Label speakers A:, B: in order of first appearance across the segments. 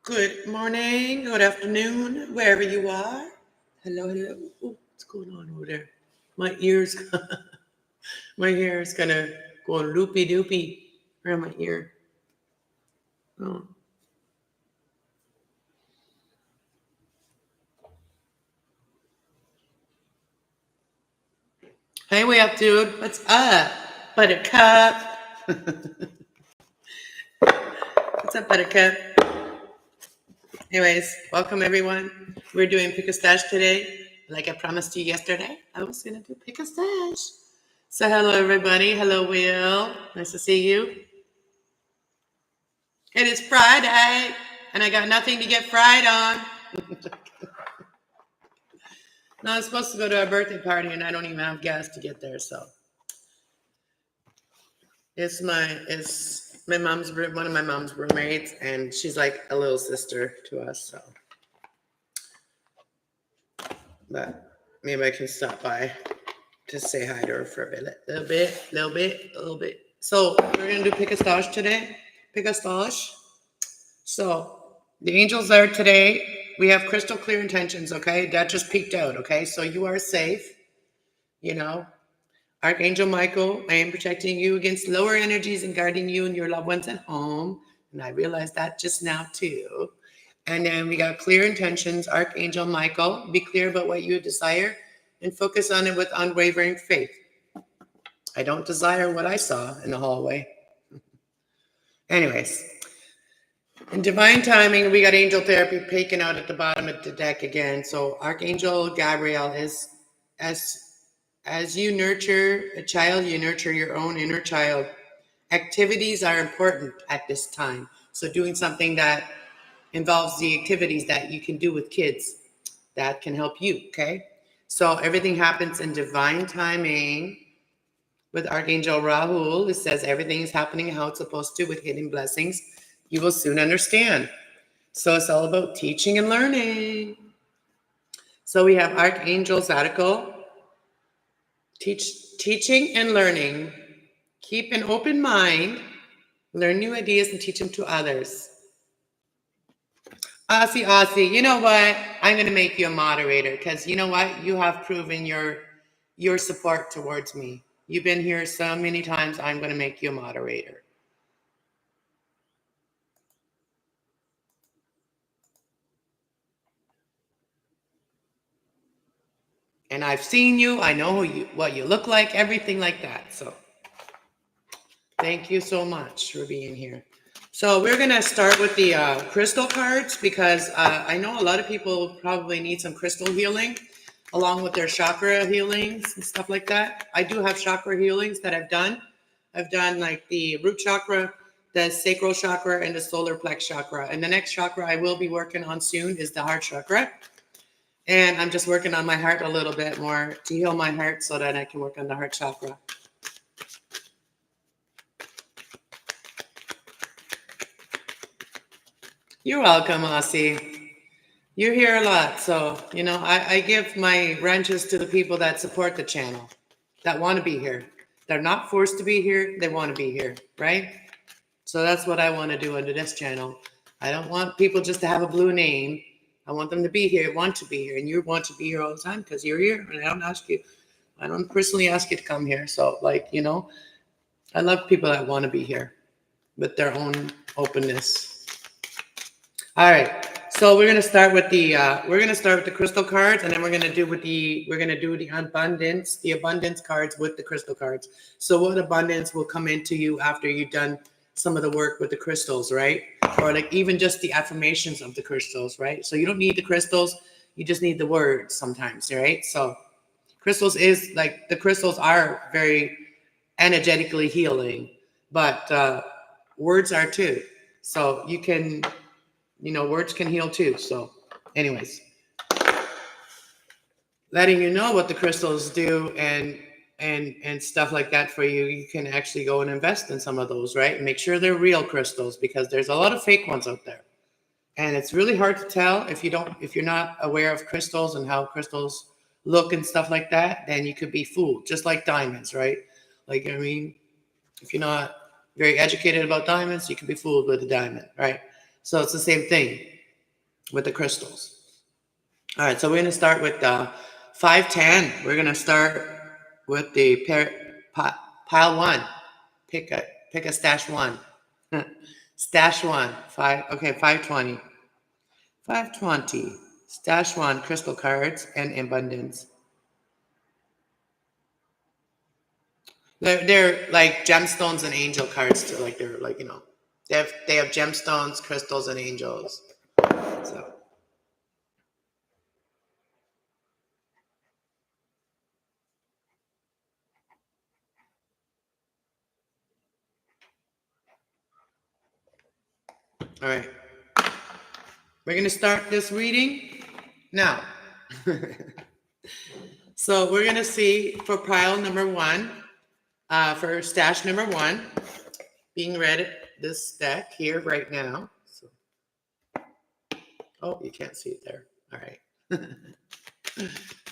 A: Good morning, good afternoon, wherever you are. Hello, hello. Oh, what's going on over there? My ears, my hair is kind of going loopy doopy around my ear. Oh. Hey, way up, dude. What's up, Buttercup? What's up, Buttercup? Anyways, welcome everyone. We're doing Pick a Stash today. Like I promised you yesterday, I was going to do Pick a Stash. So hello, everybody. Hello, Will. Nice to see you. It is Friday, and I got nothing to get fried on. No, I'm supposed to go to a birthday party, and I don't even have gas to get there. So it's my mom's one of my mom's roommates, and she's like a little sister to us. So, but maybe I can stop by to say hi to her for a little bit. So we're gonna do Pick a Stash today. Pick a Stash. So the angels are today. We have crystal clear intentions, okay? That just peeked out, okay? So you are safe, Archangel Michael, I am protecting you against lower energies and guarding you and your loved ones at home. And I realized that just now too. And then we got clear intentions. Archangel Michael, be clear about what you desire and focus on it with unwavering faith. I don't desire what I saw in the hallway. Anyways. In divine timing, we got angel therapy peeking out at the bottom of the deck again. So Archangel Gabriel is, as you nurture a child, you nurture your own inner child. Activities are important at this time. So doing something that involves the activities that you can do with kids, that can help you, okay? So everything happens in divine timing. With Archangel Rahul, it says everything is happening how it's supposed to with hidden blessings. You will soon understand. So it's all about teaching and learning. So we have Archangel Zadkiel, teaching and learning. Keep an open mind, learn new ideas and teach them to others. Aussie, you know what? I'm going to make you a moderator because you know what? You have proven your support towards me. You've been here so many times. I'm going to make you a moderator. And I've seen you. I know what you look like, everything like that. So thank you so much for being here. So we're going to start with the crystal cards because I know a lot of people probably need some crystal healing along with their chakra healings and stuff like that. I do have chakra healings that I've done. I've done like the root chakra, the sacral chakra, and the solar plex chakra. And the next chakra I will be working on soon is the heart chakra. And I'm just working on my heart a little bit more to heal my heart so that I can work on the heart chakra. You're welcome, Aussie. You're here a lot. So, I give my wrenches to the people that support the channel, that want to be here. They're not forced to be here. They want to be here, right? So that's what I want to do under this channel. I don't want people just to have a blue name. I want them to be here, want to be here. And you want to be here all the time because you're here. And I don't personally ask you to come here. So, I love people that want to be here with their own openness. All right. So we're gonna start with the crystal cards, and then we're gonna do the abundance cards with the crystal cards. So what abundance will come into you after you've done some of the work with the crystals, right? Or like even just the affirmations of the crystals, right? So you don't need the crystals, you just need the words sometimes, right? So crystals are very energetically healing, but words are too. So you can, words can heal too. So anyways, letting you know what the crystals do and stuff like that for you, you can actually go and invest in some of those, right? And make sure they're real crystals because there's a lot of fake ones out there. And it's really hard to tell if you're not aware of crystals and how crystals look and stuff like that, then you could be fooled, just like diamonds, right? If you're not very educated about diamonds, you can be fooled with a diamond, right? So it's the same thing. with the crystals. All right, so we're going to start with the 510. We're going to start with the pile 1. Pick a stash 1. Stash 1. 520. 520. Stash 1, crystal cards and abundance. They're like gemstones and angel cards too. Like they're like, they have gemstones, crystals, and angels. So all right. We're gonna start this reading now. So we're gonna see for pile number 1, for stash number 1, being read at this deck here right now. So, oh, you can't see it there. All right.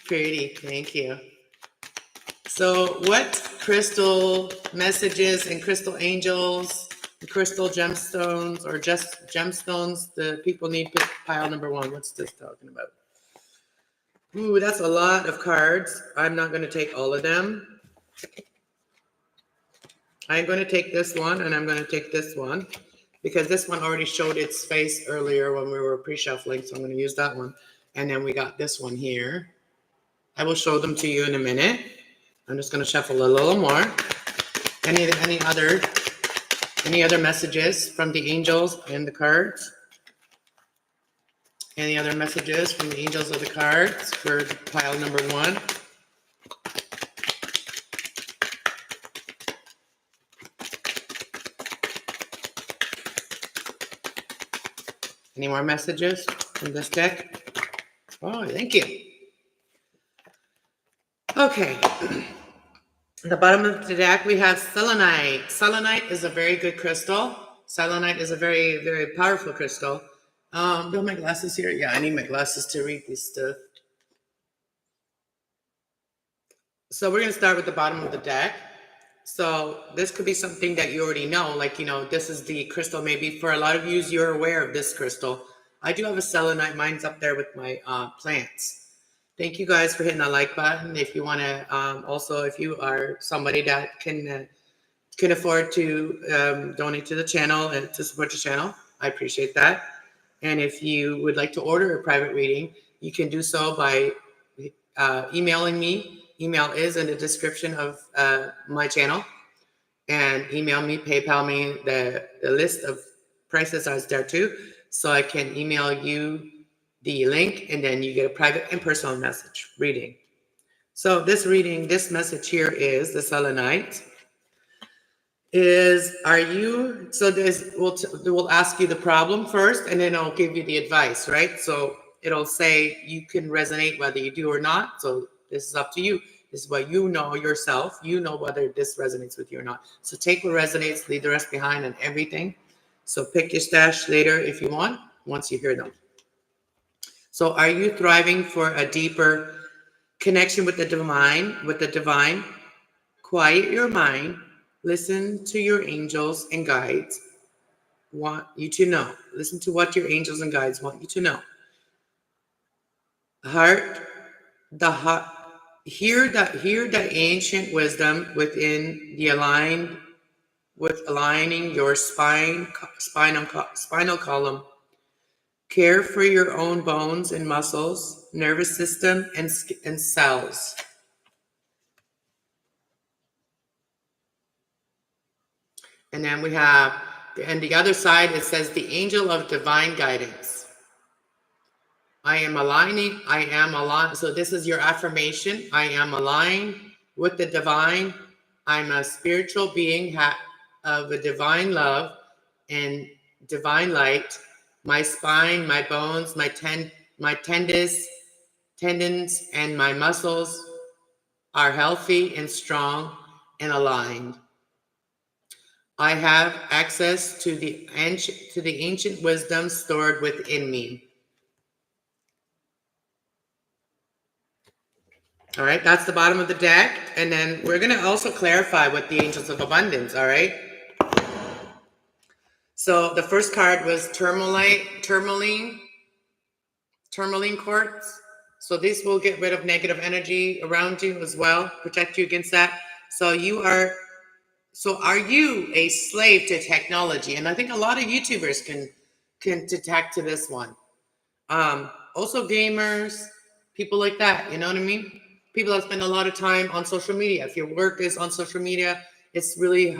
A: Pretty, thank you. So what crystal messages and crystal angels, and crystal gemstones, or just gemstones the people need for pile number 1? What's this talking about? Ooh, that's a lot of cards. I'm not going to take all of them. I'm going to take this one, and I'm going to take this one, because this one already showed its face earlier when we were pre-shuffling, so I'm going to use that one. And then we got this one here. I will show them to you in a minute. I'm just going to shuffle a little more. Any other messages from the angels and the cards? Any other messages from the angels of the cards for pile number 1? Any more messages from this deck? Oh, thank you. Okay. At the bottom of the deck, we have selenite. Selenite is a very good crystal. Selenite is a very, very powerful crystal. Do I have my glasses here? Yeah, I need my glasses to read this stuff. So we're going to start with the bottom of the deck. So this could be something that you already know. Like, this is the crystal. Maybe for a lot of you, you're aware of this crystal. I do have a selenite. Mine's up there with my plants. Thank you guys for hitting the like button. If you want to, also, if you are somebody that can afford to donate to the channel and to support the channel, I appreciate that. And if you would like to order a private reading, you can do so by emailing me. Email is in the description of my channel. And email me, PayPal me. The list of prices is there too. So I can email you the link, and then you get a private and personal message reading. So this message here is the selenite. We'll ask you the problem first, and then I'll give you the advice, right? So it'll say you can resonate whether you do or not. So this is up to you. This is what you know yourself. You know whether this resonates with you or not. So take what resonates, leave the rest behind, and everything. So pick your stash later if you want, once you hear them. So are you thriving for a deeper connection with the divine? Quiet your mind. Listen to your angels and guides want you to know. Listen to what your angels and guides want you to know. Hear the ancient wisdom within the aligning your spinal column. Care for your own bones and muscles, nervous system, and cells. And then we have, and the other side, it says the angel of divine guidance. I am aligned. So this is your affirmation. I am aligned with the divine. I'm a spiritual being of a divine love and divine light. My spine, my bones, my tendons, and my muscles are healthy and strong and aligned. I have access to the ancient wisdom stored within me. All right, that's the bottom of the deck. And then we're going to also clarify with the angels of abundance, all right? So the first card was tourmaline. tourmaline quartz. So this will get rid of negative energy around you as well, protect you against that. So are you a slave to technology? And I think a lot of YouTubers can detect to this one. Also gamers, people like that, you know what I mean? People that spend a lot of time on social media. If your work is on social media, it's really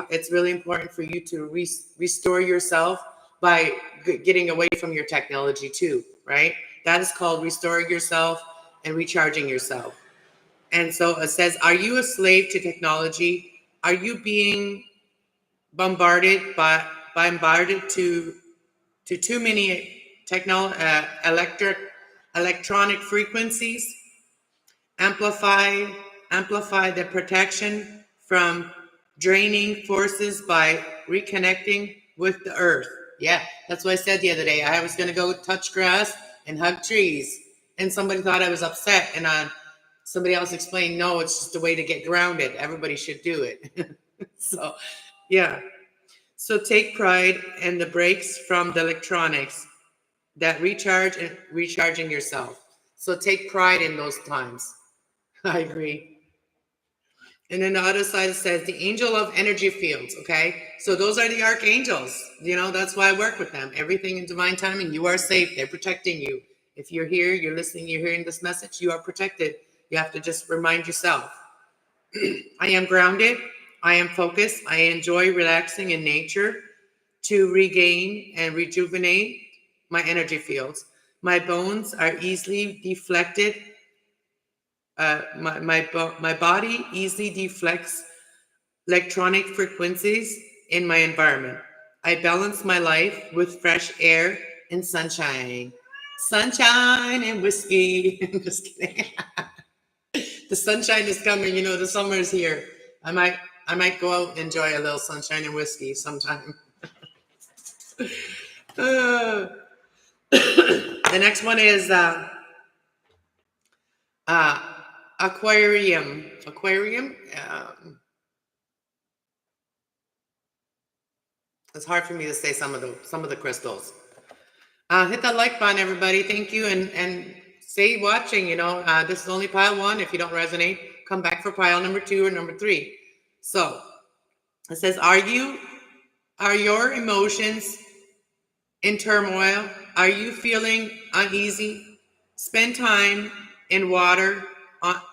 A: important for you to restore yourself by getting away from your technology too, right? That is called restoring yourself and recharging yourself. And so it says, are you a slave to technology? Are you being bombarded to too many electronic frequencies? Amplify the protection from draining forces by reconnecting with the earth. Yeah, that's what I said the other day. I was going to go touch grass and hug trees, and somebody thought I was upset, and somebody else explained, no, it's just a way to get grounded. Everybody should do it. So, yeah. So take pride in the breaks from the electronics that recharge and recharging yourself. So take pride in those times. I agree. And then the other side says the angel of energy fields. Okay. So those are the archangels. You know, that's why I work with them. Everything in divine timing. You are safe. They're protecting you. If you're here, you're listening, you're hearing this message, you are protected. You have to just remind yourself. I am grounded. I am focused. I enjoy relaxing in nature to regain and rejuvenate my energy fields. My bones are easily deflected. My body easily deflects electronic frequencies in my environment. I balance my life with fresh air and sunshine. Sunshine and whiskey. Just kidding. The sunshine is coming. You know, the summer is here. I might go out and enjoy a little sunshine and whiskey sometime. The next one is aquarium. Aquarium. It's hard for me to say some of the crystals. Hit that like button, everybody. Thank you, and stay watching. You know, this is only pile 1. If you don't resonate, come back for pile number 2 or number 3. So it says, are your emotions in turmoil? Are you feeling uneasy? Spend time in water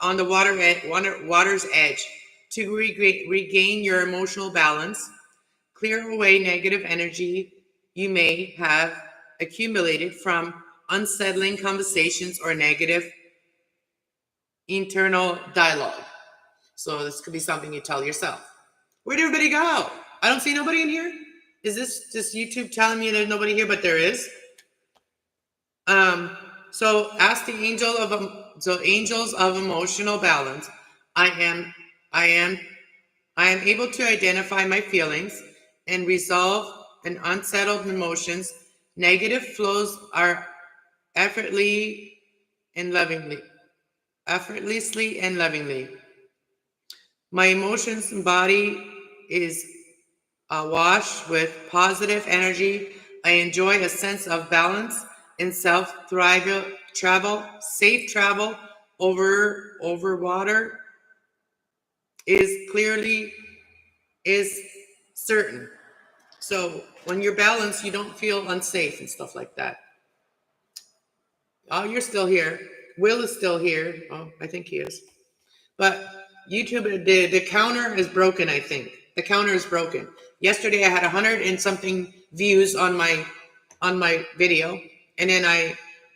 A: on the water's edge to regain your emotional balance. Clear away negative energy you may have accumulated from unsettling conversations or negative internal dialogue. So this could be something you tell yourself. Where'd everybody go? I don't see nobody in here. Is this just YouTube telling me there's nobody here, but there is? So ask the angels of emotional balance. I am able to identify my feelings and resolve an unsettled emotions. Negative flows are effortlessly and lovingly. My emotions and body is awash with positive energy. I enjoy a sense of balance and travel. Safe travel over water is certain. So when you're balanced, you don't feel unsafe and stuff like that. Oh, you're still here. Will is still here. Oh, I think he is. But YouTube, the counter is broken, I think. The counter is broken. Yesterday I had 100 and something views on my video. And then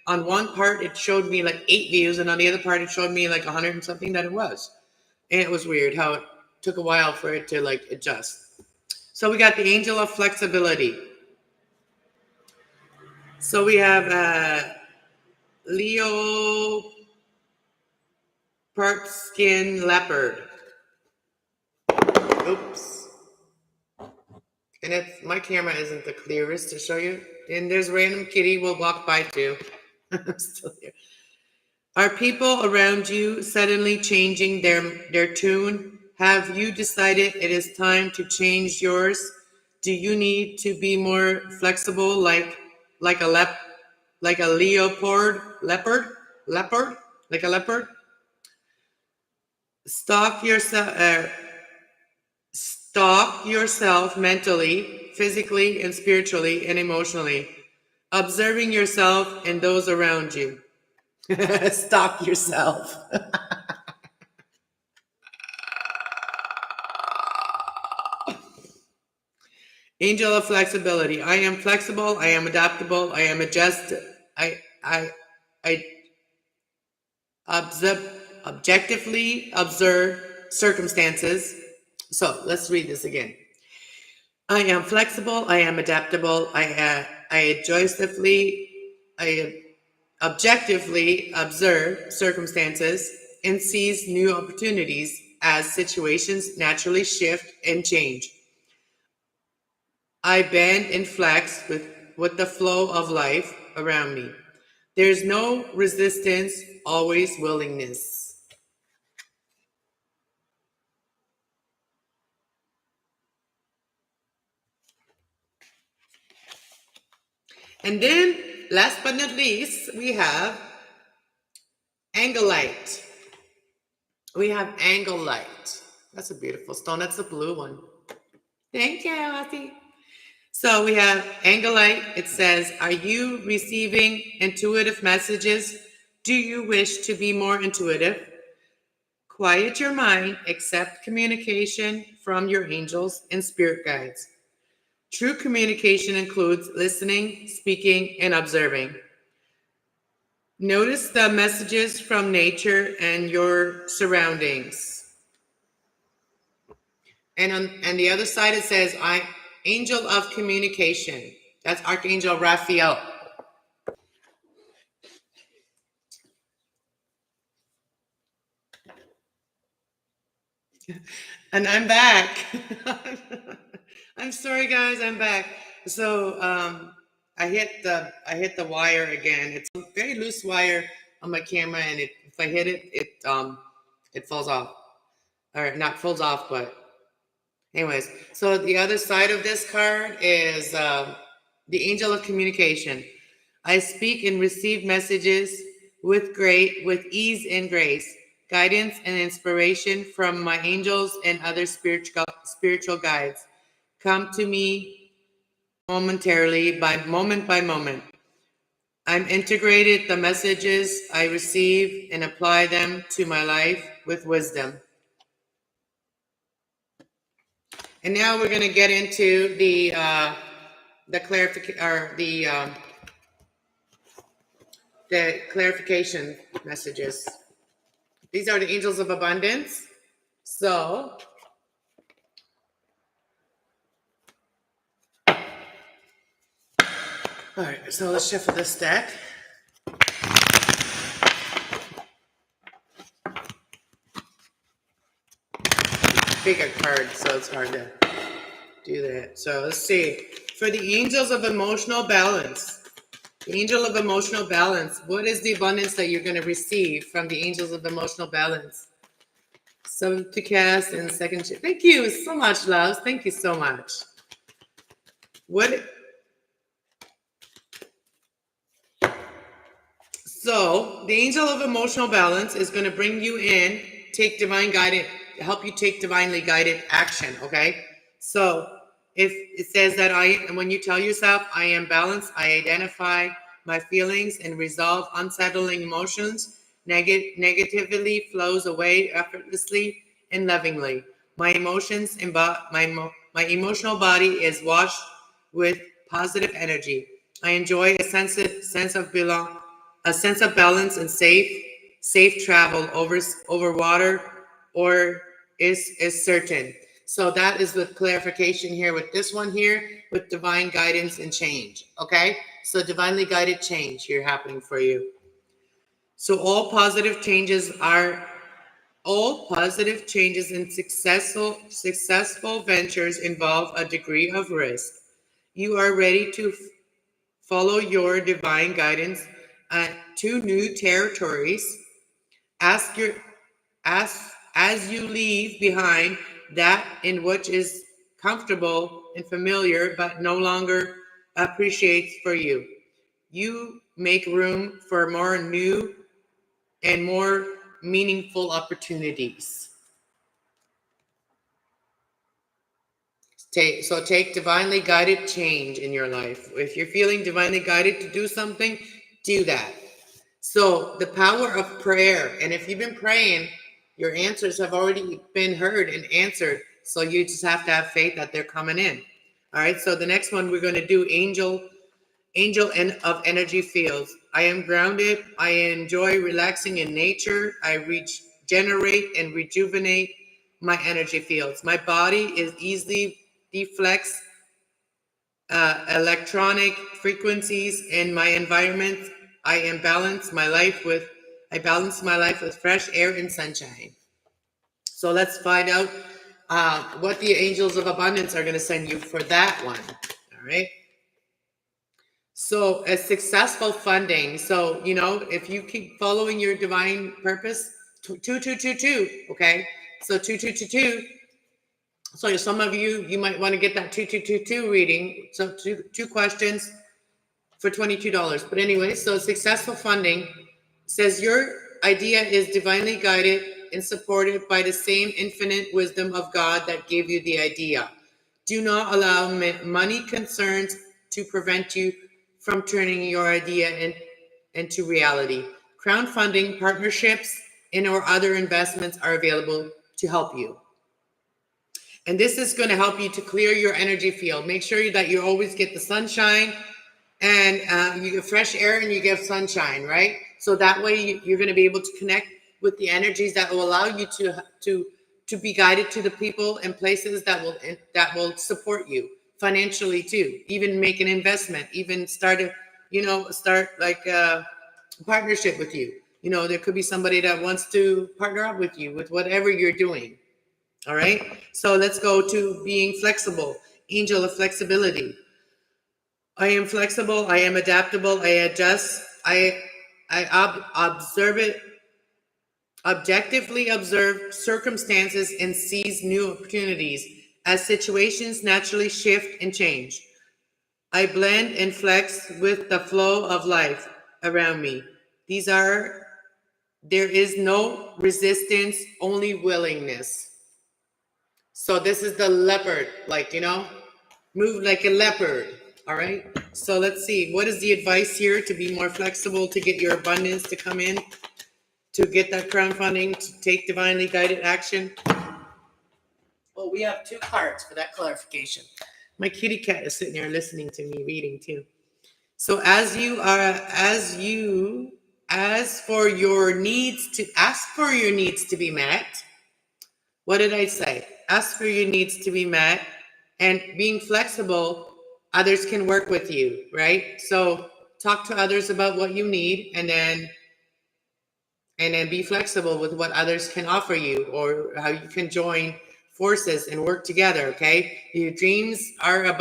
A: on one part it showed me like 8 views, and on the other part it showed me like 100 and something that it was. And it was weird how it took a while for it to like adjust. So we got the angel of flexibility. So we have Leo part skin leopard. Oops. And my camera isn't the clearest to show you. And there's random kitty will walk by too. I'm still here. Are people around you suddenly changing their tune? Have you decided it is time to change yours? Do you need to be more flexible like a like a leopard, like a leopard. Stalk yourself mentally, physically, and spiritually, and emotionally, observing yourself and those around you. Stalk yourself. Angel of flexibility. I am flexible. I am adaptable. I am I objectively observe circumstances. So let's read this again. I am flexible. I am adaptable. I objectively observe circumstances and seize new opportunities as situations naturally shift and change. I bend and flex with the flow of life around me. There's no resistance, always willingness. And then, last but not least, we have Angelite. We have Angelite. That's a beautiful stone. That's the blue one. Thank you, Ozzy. So we have Angelite. It says, are you receiving intuitive messages? Do you wish to be more intuitive? Quiet your mind, accept communication from your angels and spirit guides. True communication includes listening, speaking, and observing. Notice the messages from nature and your surroundings. And on the other side, it says, Angel of Communication. That's Archangel Raphael. And I'm back. I'm sorry, guys. I'm back. So I hit the wire again. It's a very loose wire on my camera, and if I hit it, it falls off. Or not falls off, but anyways. So the other side of this card is the Angel of Communication. I speak and receive messages with ease and grace, guidance and inspiration from my angels and other spiritual guides. Come to me momentarily, moment by moment. I'm integrated the messages I receive and apply them to my life with wisdom. And now we're going to get into the clarification, or the clarification messages. These are the angels of abundance. So all right, so let's shuffle this deck. Bigger card, so it's hard to do that. So let's see. For the angels of emotional balance, the angel of emotional balance, what is the abundance that you're going to receive from the angels of emotional balance? So to cast in second. Thank you so much, loves. Thank you so much. So the angel of emotional balance is going to bring you in, take divine guided, help you take divinely guided action. Okay. So if it says that when you tell yourself, I am balanced, I identify my feelings and resolve unsettling emotions, negatively flows away effortlessly and lovingly. My emotions and my emotional body is washed with positive energy. I enjoy a sense of balance and safe travel over water or is certain. So that is the clarification here with this one here with divine guidance and change. Okay, so divinely guided change here happening for you. So all positive changes in successful ventures involve a degree of risk. You are ready to follow your divine guidance to new territories. As you leave behind that in which is comfortable and familiar but no longer appreciates for you. you make room for more new and more meaningful opportunities. Take divinely guided change in your life. If you're feeling divinely guided to do something, do that. So the power of prayer. And if you've been praying, your answers have already been heard and answered. So you just have to have faith that they're coming in. All right. So the next one we're going to do angel of energy fields. I am grounded. I enjoy relaxing in nature. I regenerate and rejuvenate my energy fields. My body is easily deflects electronic frequencies in my environment. I balance my life with fresh air and sunshine. So let's find out what the angels of abundance are going to send you for that one. All right. So a successful funding. So, if you keep following your divine purpose, 2222, okay? So 2222. So some of you might want to get that 2222 reading. So two questions for $22. But anyway, so successful funding says your idea is divinely guided and supported by the same infinite wisdom of God that gave you the idea. Do not allow money concerns to prevent you from turning your idea into reality. Crowdfunding, partnerships, and/or other investments are available to help you. And this is going to help you to clear your energy field. Make sure that you always get the sunshine and you get fresh air and you get sunshine, right? So that way you're going to be able to connect with the energies that will allow you to be guided to the people and places that will support you financially too. Even make an investment, even start like a partnership with you. There could be somebody that wants to partner up with you with whatever you're doing. All right. So let's go to being flexible. Angel of flexibility. I am flexible. I am adaptable. I adjust. I objectively observe circumstances and seize new opportunities as situations naturally shift and change. I blend and flex with the flow of life around me. There is no resistance, only willingness. So this is the leopard, move like a leopard. All right. So let's see. What is the advice here to be more flexible, to get your abundance to come in, to get that crowdfunding, to take divinely guided action? Well, we have two cards for that clarification. My kitty cat is sitting there listening to me reading too. So ask for your needs to be met. What did I say? Ask for your needs to be met, and being flexible, others can work with you, right? So talk to others about what you need, and then be flexible with what others can offer you, or how you can join forces and work together. Okay, your dreams are of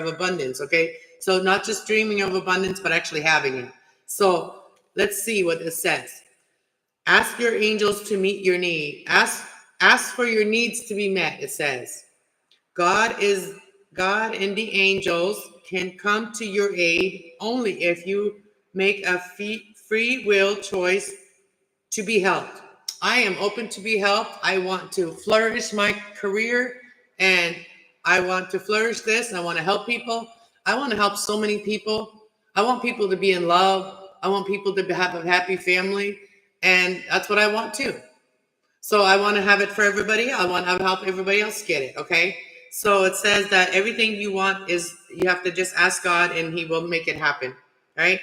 A: abundance. Okay, so not just dreaming of abundance, but actually having it. So let's see what this says. Ask your angels to meet your need. Ask for your needs to be met, it says. God and the angels can come to your aid only if you make a free will choice to be helped. I am open to be helped. I want to flourish my career, and I want to flourish this. I want to help people. I want to help so many people. I want people to be in love. I want people to have a happy family. And that's what I want too. So I want to have it for everybody. I want to help everybody else get it. Okay. So it says that everything you want you have to just ask God and He will make it happen. Right.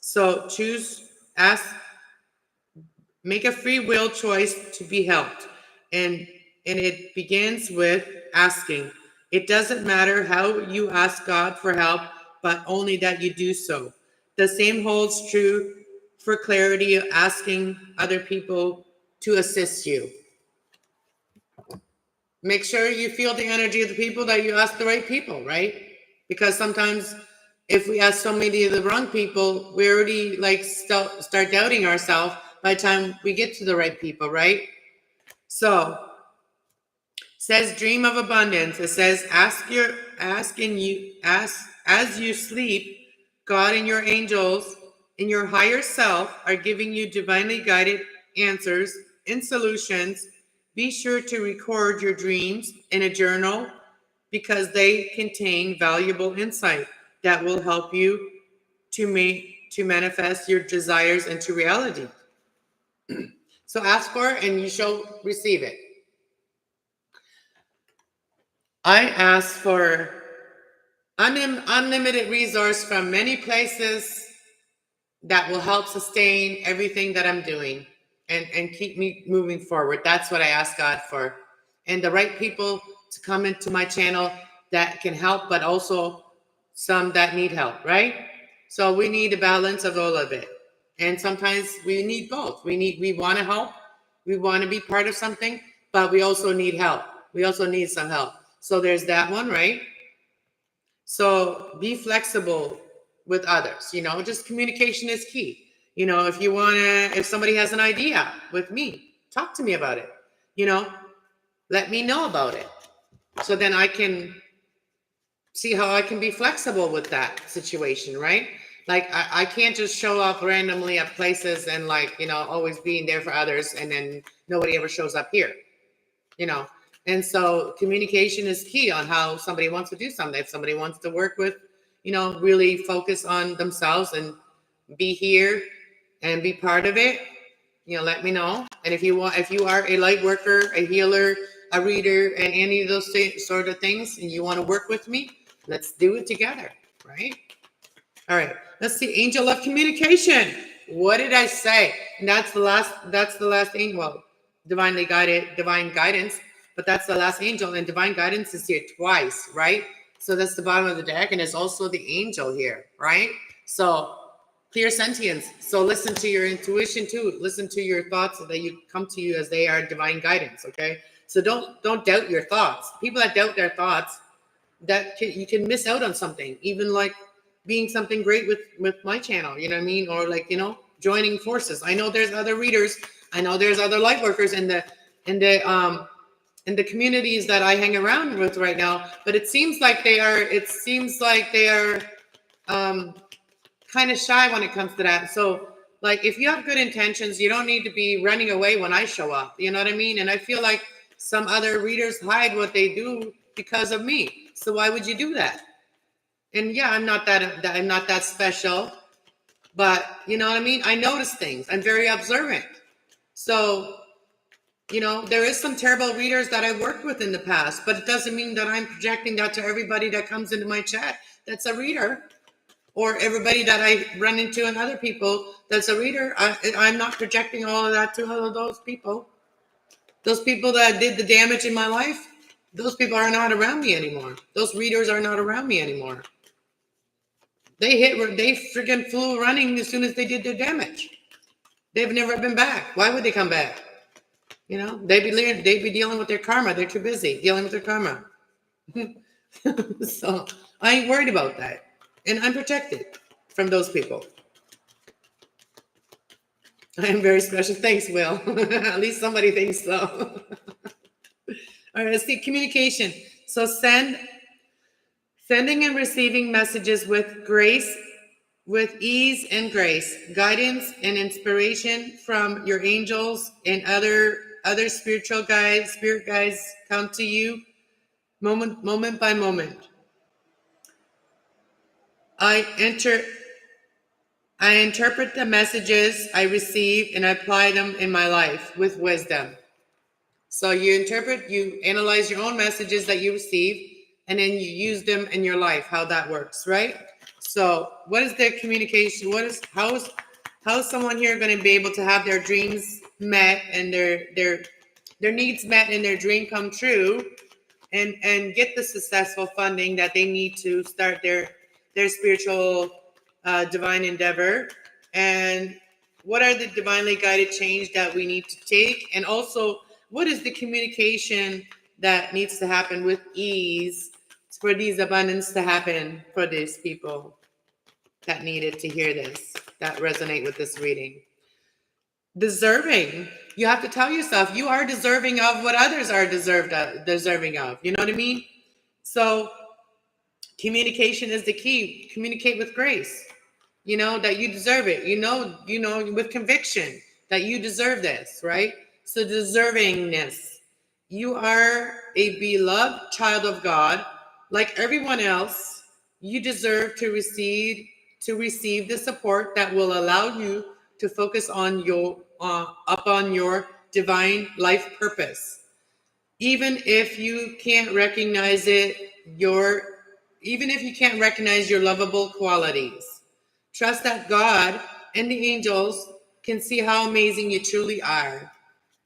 A: So make a free will choice to be helped. And it begins with asking. It doesn't matter how you ask God for help, but only that you do so. The same holds true for clarity of asking other people to assist you. Make sure you feel the energy of the people, that you ask the right people, right? Because sometimes if we ask so many of the wrong people, we already start doubting ourselves by the time we get to the right people, right? So says dream of abundance. It says as you sleep, God and your angels and your higher self are giving you divinely guided answers and solutions. Be sure to record your dreams in a journal because they contain valuable insight that will help you to manifest your desires into reality. So ask for it and you shall receive it. I ask for unlimited resource from many places that will help sustain everything that I'm doing and keep me moving forward. That's what I ask God for. And the right people to come into my channel that can help, but also some that need help, right? So we need a balance of all of it. And sometimes we need both. We want to help. We want to be part of something, but we also need help. We also need some help. So there's that one, right? So be flexible with others, just communication is key. If somebody has an idea with me, talk to me about it, let me know about it. So then I can see how I can be flexible with that situation, right? Like I can't just show up randomly at places and always being there for others and then nobody ever shows up here, And so communication is key on how somebody wants to do something. If somebody wants to work with, really focus on themselves and be here and be part of it, let me know. And if you are a light worker, a healer, a reader, and any of those sort of things, and you want to work with me, let's do it together, right? All right, let's see. Angel of communication. What did I say? And that's the last angel. Well, divine guidance, but that's the last angel, and divine guidance is here twice, right? So that's the bottom of the deck, and there's also the angel here, right? So clear sentience. So listen to your intuition too. Listen to your thoughts that you come to you as they are divine guidance, okay? So don't doubt your thoughts. People that doubt their thoughts, you can miss out on something, even like being something great with my channel, you know what I mean? Or joining forces. I know there's other readers. I know there's other light workers in the communities that I hang around with right now, but it seems like they are kind of shy when it comes to that. So if you have good intentions, you don't need to be running away when I show up. You know what I mean? And I feel like some other readers hide what they do because of me. So why would you do that? And yeah, I'm not that special, but you know what I mean? I notice things. I'm very observant. So, there is some terrible readers that I've worked with in the past, but it doesn't mean that I'm projecting that to everybody that comes into my chat that's a reader, or everybody that I run into and other people that's a reader. I'm not projecting all of that to all of those people. Those people that did the damage in my life, those people are not around me anymore. Those readers are not around me anymore. They freaking flew running as soon as they did their damage. They've never been back. Why would they come back? They'd be dealing with their karma. They're too busy dealing with their karma. So I ain't worried about that. And I'm protected from those people. I am very special. Thanks, Will. At least somebody thinks so. All right, let's see. Communication. So sending and receiving messages with grace, with ease and grace, guidance and inspiration from your angels and other spiritual guides, spirit guides come to you moment by moment. I interpret the messages I receive and I apply them in my life with wisdom. So you analyze your own messages that you receive, and then you use them in your life, how that works, right? So what is their communication? How is someone here going to be able to have their dreams met and their needs met and their dream come true and get the successful funding that they need to start their spiritual divine endeavor? And what are the divinely guided change that we need to take? And also, what is the communication that needs to happen with ease for these abundance to happen for these people that needed to hear this, that resonate with this reading? Deserving. You have to tell yourself you are deserving of what others are deserving of. You know what I mean? So communication is the key. Communicate with grace. you know, that you deserve it. You know, with conviction that you deserve this, right? So deservingness. You are a beloved child of God. Like everyone else, you deserve to receive the support that will allow you to focus on upon your divine life purpose. Even if you can't recognize your lovable qualities. Trust that God and the angels can see how amazing you truly are.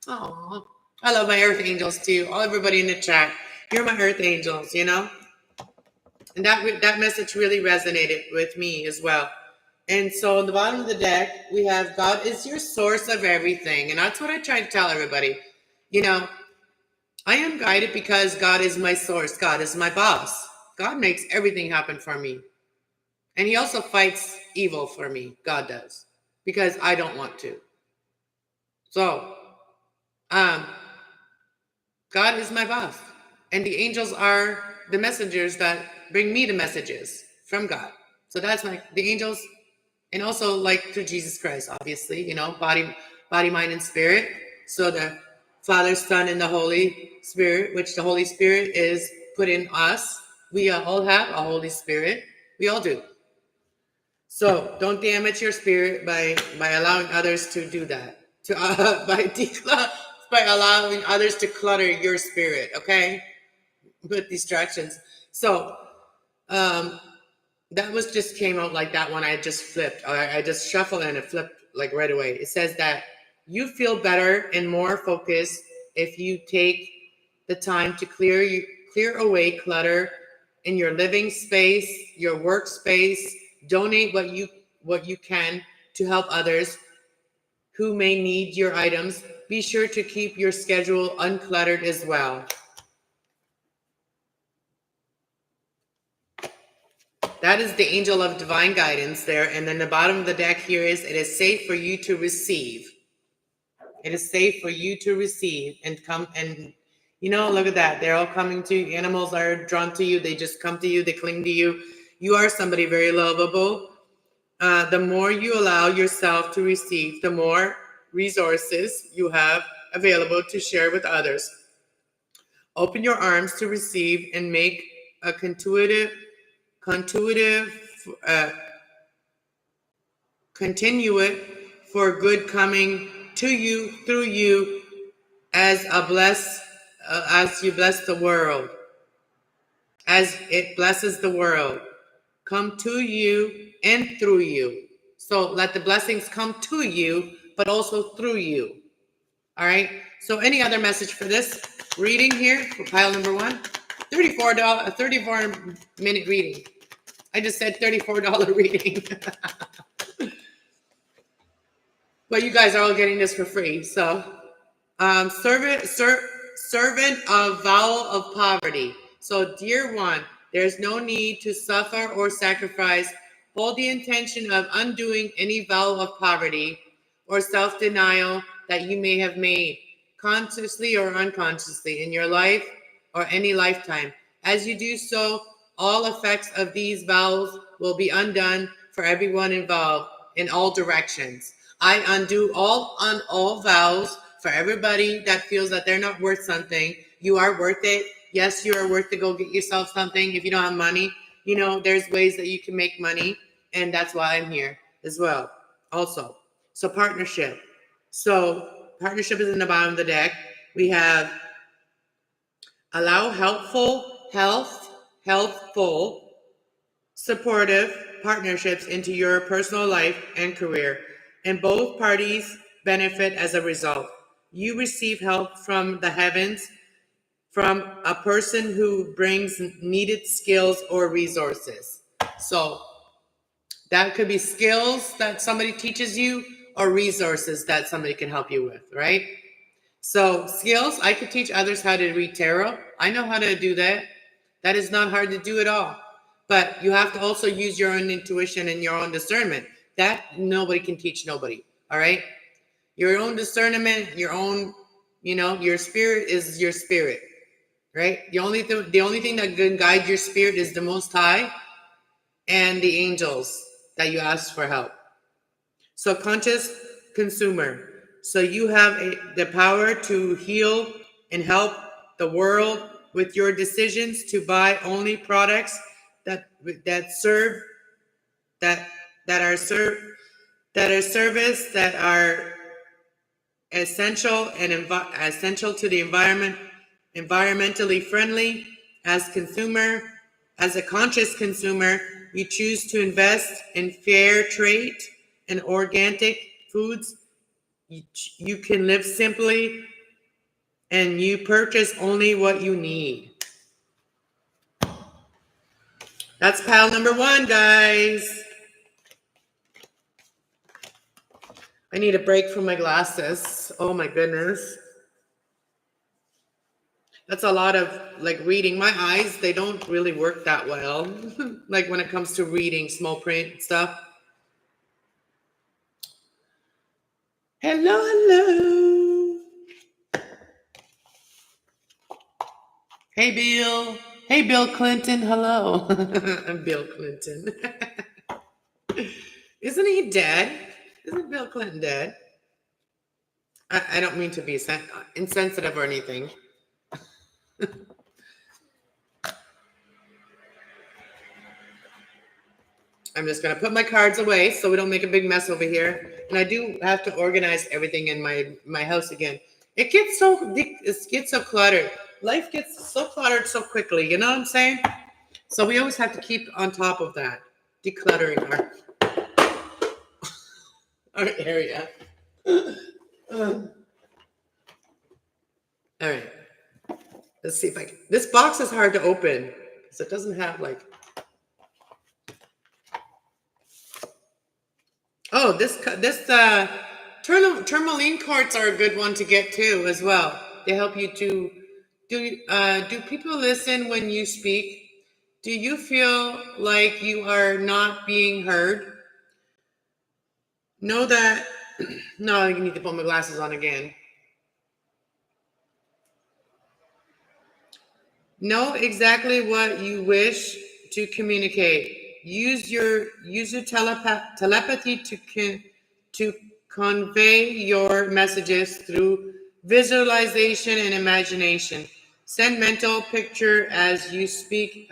A: Oh, I love my earth angels too. All everybody in the chat, you're my earth angels, you know? And that message really resonated with me as well. And so on the bottom of the deck, we have God is your source of everything. And that's what I try to tell everybody. You know, I am guided because God is my source. God is my boss. God makes everything happen for me. And he also fights evil for me. God does. Because I don't want to. So, God is my boss. And the angels are the messengers that bring me the messages from God. So that's the angels, and also like through Jesus Christ, obviously, you know, body, mind, and spirit. So the Father, Son, and the Holy Spirit, which the Holy Spirit is put in us. We all have a Holy Spirit. We all do. So don't damage your spirit by allowing others to do that. By allowing others to clutter your spirit, okay? With distractions. So that was just came out like that when I just flipped. I just shuffled and it flipped like right away. It says that you feel better and more focused if you take the time to clear away clutter in your living space, your workspace. Donate what you can to help others who may need your items. Be sure to keep your schedule uncluttered as well. That is the angel of divine guidance there. And then the bottom of the deck here is, it is safe for you to receive. It is safe for you to receive and come and, you know, look at that. They're all coming to you. Animals are drawn to you. They just come to you. They cling to you. You are somebody very lovable. The more you allow yourself to receive, the more resources you have available to share with others. Open your arms to receive and make a contuitive continuate for good coming to you through you as you bless the world, as it blesses the world. Come to you and through you. So let the blessings come to you, but also through you. All right. So any other message for this reading here for pile number one? $34, 34-minute reading. I just said $34 reading. But you guys are all getting this for free. So, servant of vow of poverty. So, dear one, there's no need to suffer or sacrifice. Hold the intention of undoing any vow of poverty or self-denial that you may have made, consciously or unconsciously, in your life or any lifetime. As you do so, all effects of these vows will be undone for everyone involved in all directions. I undo all vows for everybody that feels that they're not worth something. You are worth it. Yes, you are worth to go get yourself something. If you don't have money, you know, there's ways that you can make money. And that's why I'm here as well. Also, so partnership. So partnership is in the bottom of the deck. We have allow helpful, supportive partnerships into your personal life and career, and both parties benefit as a result. You receive help from the heavens, from a person who brings needed skills or resources. So that could be skills that somebody teaches you or resources that somebody can help you with, right? So skills, I could teach others how to read tarot. I know how to do that. That is not hard to do at all. But you have to also use your own intuition and your own discernment. That nobody can teach nobody, all right? Your own discernment, your own, you know, your spirit is your spirit, right? The only thing that can guide your spirit is the Most High and the angels. that you ask for help. Subconscious consumer. So you have the power to heal and help the world with your decisions to buy only products that serve that are service that are essential and essential to the environment, environmentally friendly. As a conscious consumer, you choose to invest in fair trade and organic foods. You can live simply and you purchase only what you need. That's pile number 1, guys. I need a break from my glasses. Oh my goodness. That's a lot of like reading. My eyes, they don't really work that well. Like when it comes to reading small print stuff. Hello, hello. Hey, Bill. Hey, Bill Clinton. Hello. I'm Bill Clinton. Isn't he dead? Isn't Bill Clinton dead? I don't mean to be insensitive or anything. I'm just going to put my cards away so we don't make a big mess over here. And I do have to organize everything in my house again. It gets so cluttered. Life gets so cluttered so quickly. You know what I'm saying? So we always have to keep on top of that. Decluttering our area. All right. Let's see if I can. This box is hard to open because it doesn't have like. Oh, this tourmaline cards are a good one to get too as well. They help you to do people listen when you speak? Do you feel like you are not being heard? Know that. No, you need to put my glasses on again. Know exactly what you wish to communicate. Use your telepathy to convey your messages through visualization and imagination. Send mental picture as you speak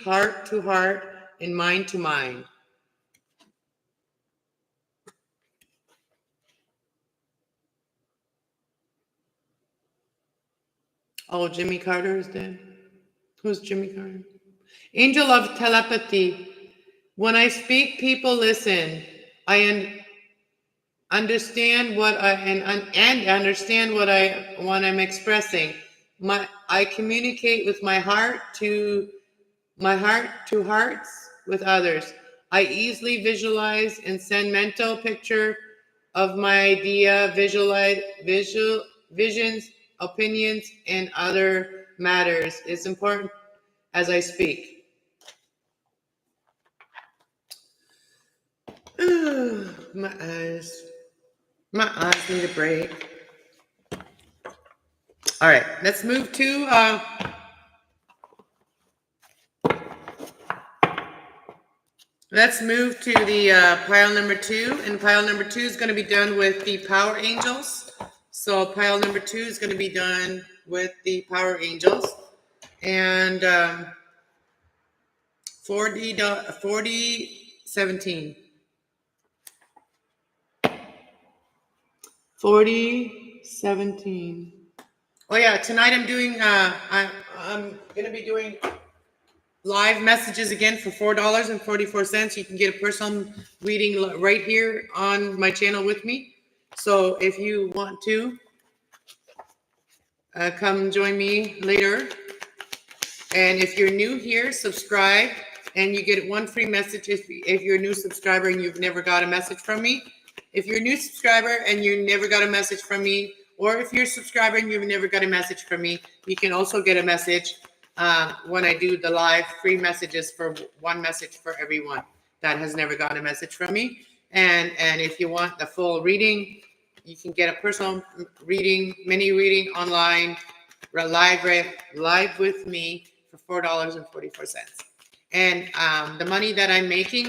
A: heart to heart and mind to mind. Oh, Jimmy Carter is dead. Who's Jimmy Carter? Angel of telepathy. When I speak, people listen. I understand what understand what I'm expressing. I communicate with my heart to hearts with others. I easily visualize and send mental picture of my idea, visions, opinions, and other matters. It's important as I speak. My eyes need a break. All right, let's move to the pile number 2, and pile number 2 is going to be done with the power angels. So pile number 2 is going to be done with the power angels, and 4017. 4017. Oh yeah, tonight I'm doing I'm gonna be doing live messages again for $4.44. You can get a personal reading right here on my channel with me. So if you want to come join me later. And if you're new here, subscribe and you get one free message if you're a new subscriber and you've never got a message from me. If you're a new subscriber and you never got a message from me, or if you're a subscriber and you've never got a message from me, you can also get a message when I do the live free messages for one message for everyone that has never gotten a message from me. And if you want the full reading, you can get a personal reading, mini reading online, live with me for $4.44. And the money that I'm making,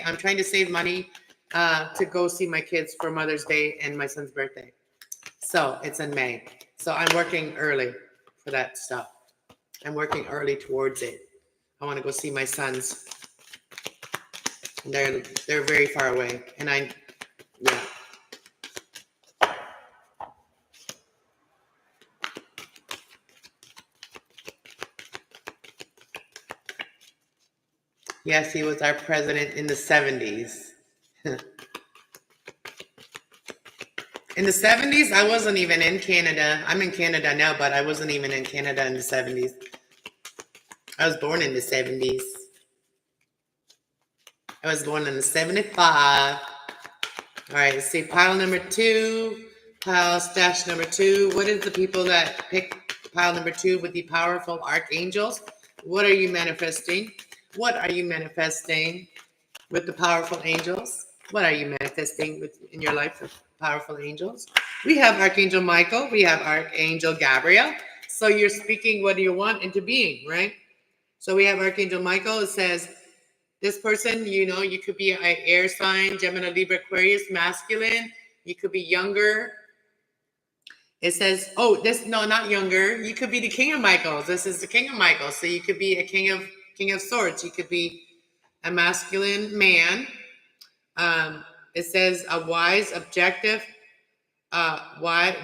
A: I'm trying to save money to go see my kids for Mother's Day and my son's birthday. So it's in May. So I'm working early for that stuff. I'm working early towards it. I want to go see my sons. They're very far away. And yeah. Yes, he was our president in the 70s. In the 70s, I wasn't even in Canada. I'm in Canada now, but I wasn't even in Canada in the 70s. I was born in the 70s. I was born in the 75. All right, let's see. Pile number 2. Pile stash number 2. What is the people that pick pile number 2 with the powerful archangels? What are you manifesting? What are you manifesting with the powerful angels? What are you manifesting in your life with powerful angels? We have Archangel Michael. We have Archangel Gabriel. So you're speaking what you want into being, right? So we have Archangel Michael. It says, this person, you could be an air sign, Gemini, Libra, Aquarius, masculine. You could be younger. It says, not younger. You could be the King of Michaels. This is the King of Michaels. So you could be a King of Swords. You could be a masculine man. It says a wise, objective.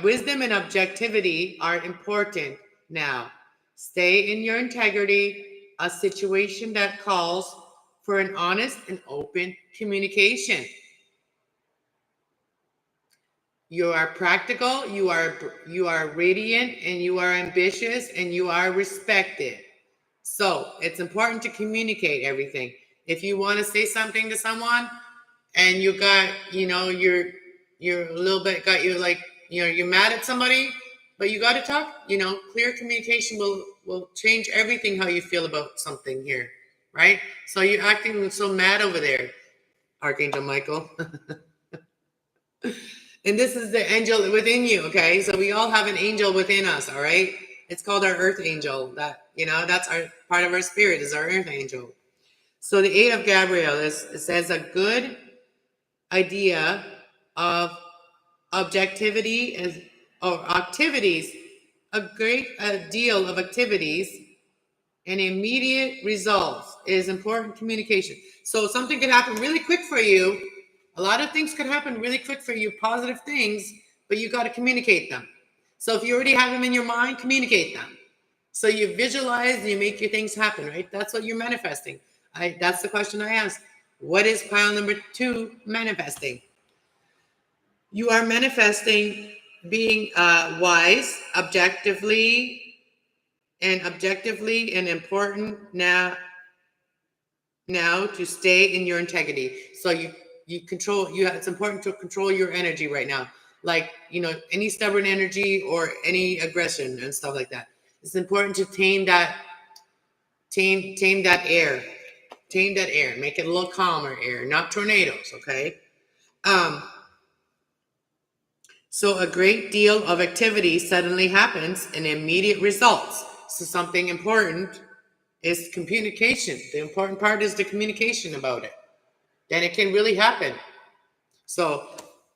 A: Wisdom and objectivity are important now. Stay in your integrity. A situation that calls for an honest and open communication. You are practical, you are radiant, and you are ambitious, and you are respected. So it's important to communicate everything. If you want to say something to someone and you got, you're a little bit you're mad at somebody, but you got to talk, clear communication will change everything how you feel about something here, right? So you're acting so mad over there, Archangel Michael. And this is the angel within you, okay? So we all have an angel within us, all right? It's called our earth angel. That's our part of our spirit is our earth angel. So the 8 of Gabriel it says a good idea of objectivity or activities, a great deal of activities and immediate results is important communication. So something could happen really quick for you. A lot of things could happen really quick for you, positive things, but you got to communicate them. So if you already have them in your mind, communicate them. So you visualize and you make your things happen, right? That's what you're manifesting. That's the question I asked. What is pile number 2 manifesting? You are manifesting being wise, objectively and important now to stay in your integrity. So you control, it's important to control your energy right now. Like, any stubborn energy or any aggression and stuff like that. It's important to tame that air. Tame that air. Make it a little calmer air, not tornadoes, okay? So a great deal of activity suddenly happens and immediate results. So something important is communication. The important part is the communication about it. Then it can really happen. So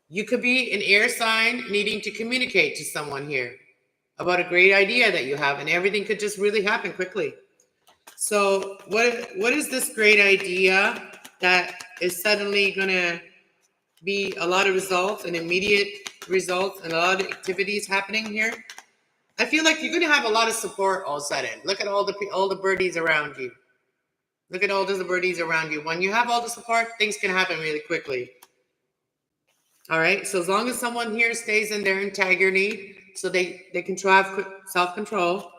A: you could be an air sign needing to communicate to someone here about a great idea that you have, and everything could just really happen quickly. So what is this great idea that is suddenly going to be a lot of results and immediate results and a lot of activities happening here? I feel like you're going to have a lot of support all of a sudden. Look at all the birdies around you. Look at all the birdies around you. When you have all the support, things can happen really quickly. All right. So as long as someone here stays in their integrity, so they can have self-control.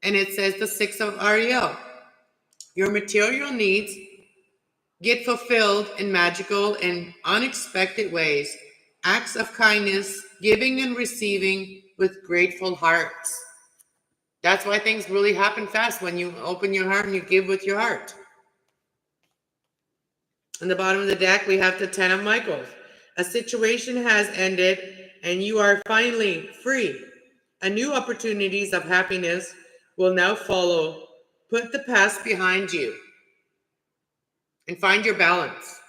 A: And it says the 6 of Ariel. Your material needs get fulfilled in magical and unexpected ways. Acts of kindness, giving and receiving with grateful hearts. That's why things really happen fast when you open your heart and you give with your heart. On the bottom of the deck, we have the 10 of Michaels. A situation has ended and you are finally free. A new opportunities of happiness will now follow. Put the past behind you. and find your balance.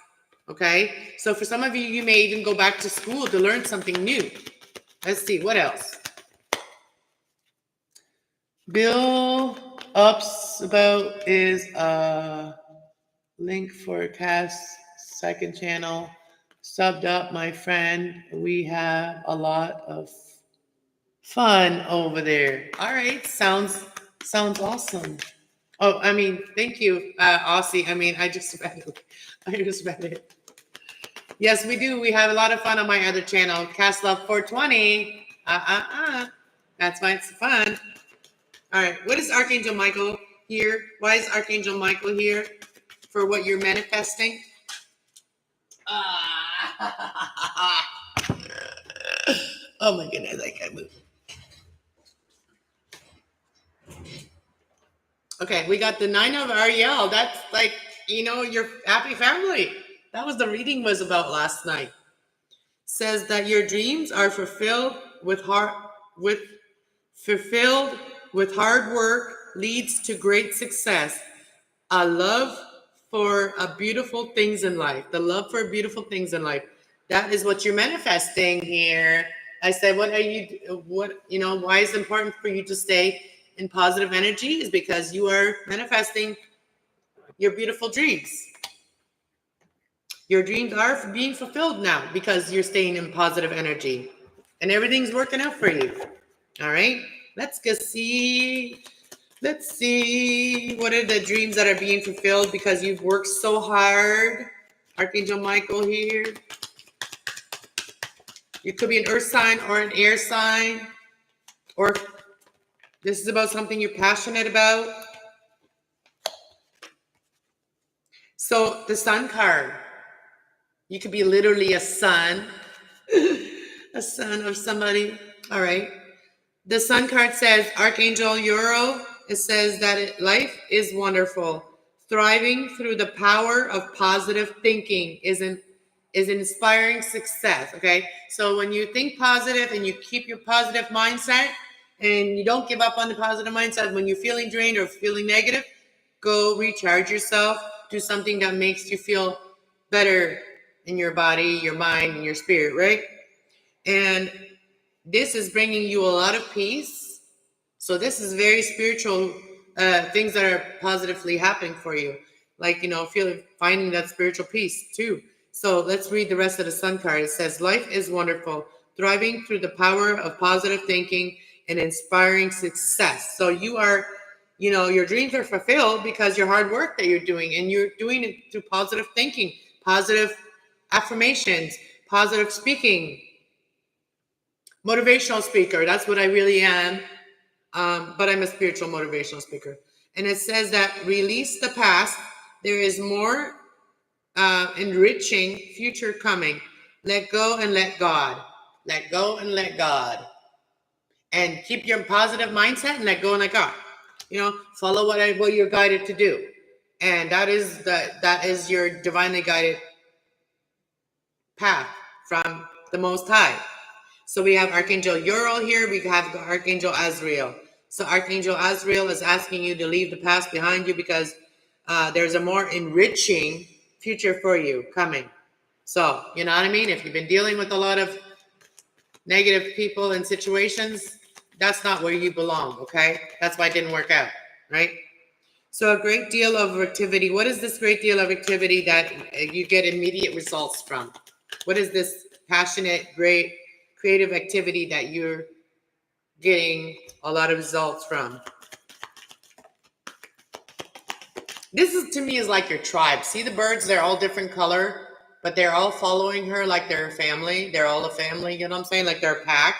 A: Okay? So for some of you, you may even go back to school to learn something new. Let's see, what else? Bill ups about is a link for Cass second channel. Subbed up, my friend. We have a lot of fun over there. All right, sounds awesome. Oh, I mean, thank you, Aussie. I mean, I just read it. I just read it. Yes, we do. We have a lot of fun on my other channel, Kasslove111. That's why it's fun. All right. What is Archangel Michael here? Why is Archangel Michael here? For what you're manifesting? Oh my goodness, I can't move. Okay, we got the 9 of Ariel. That's like, you know, your happy family. That was the reading was about last night. Says that your dreams are fulfilled with hard work leads to great success. A love for beautiful things in life. The love for beautiful things in life. That is what you're manifesting here. I said, why is it important for you to stay in positive energy? Is because you are manifesting your beautiful dreams. Your dreams are being fulfilled now because you're staying in positive energy and everything's working out for you. All right, let's go see. Let's see. What are the dreams that are being fulfilled because you've worked so hard? Archangel Michael here. You could be an earth sign or an air sign, or this is about something you're passionate about. So the sun card. You could be literally a son, a son of somebody. All right. The sun card says, Archangel Uriel, it says that life is wonderful. Thriving through the power of positive thinking is inspiring success. Okay. So when you think positive and you keep your positive mindset and you don't give up on the positive mindset, when you're feeling drained or feeling negative, go recharge yourself. Do something that makes you feel better in your body, your mind, and your spirit, right? And this is bringing you a lot of peace. So this is very spiritual things that are positively happening for you. Like, finding that spiritual peace too. So let's read the rest of the sun card. It says, life is wonderful, thriving through the power of positive thinking and inspiring success. So you are, your dreams are fulfilled because your hard work that you're doing, and you're doing it through positive thinking, positive affirmations, positive speaking, motivational speaker. That's what I really am. But I'm a spiritual motivational speaker. And it says that release the past. There is more enriching future coming. Let go and let God. Let go and let God. And keep your positive mindset and let go and let God. Follow what you're guided to do. And that is your divinely guided path from the Most High. So we have Archangel Uriel here. We have Archangel Azrael. So Archangel Azrael is asking you to leave the past behind you because there's a more enriching future for you coming. So, you know what I mean? If you've been dealing with a lot of negative people and situations, that's not where you belong, okay? That's why it didn't work out, right? So a great deal of activity. What is this great deal of activity that you get immediate results from? What is this passionate, great, creative activity that you're getting a lot of results from? This is, to me, is like your tribe. See the birds? They're all different color, but they're all following her like they're a family. They're all a family, you know what I'm saying? Like they're a pack.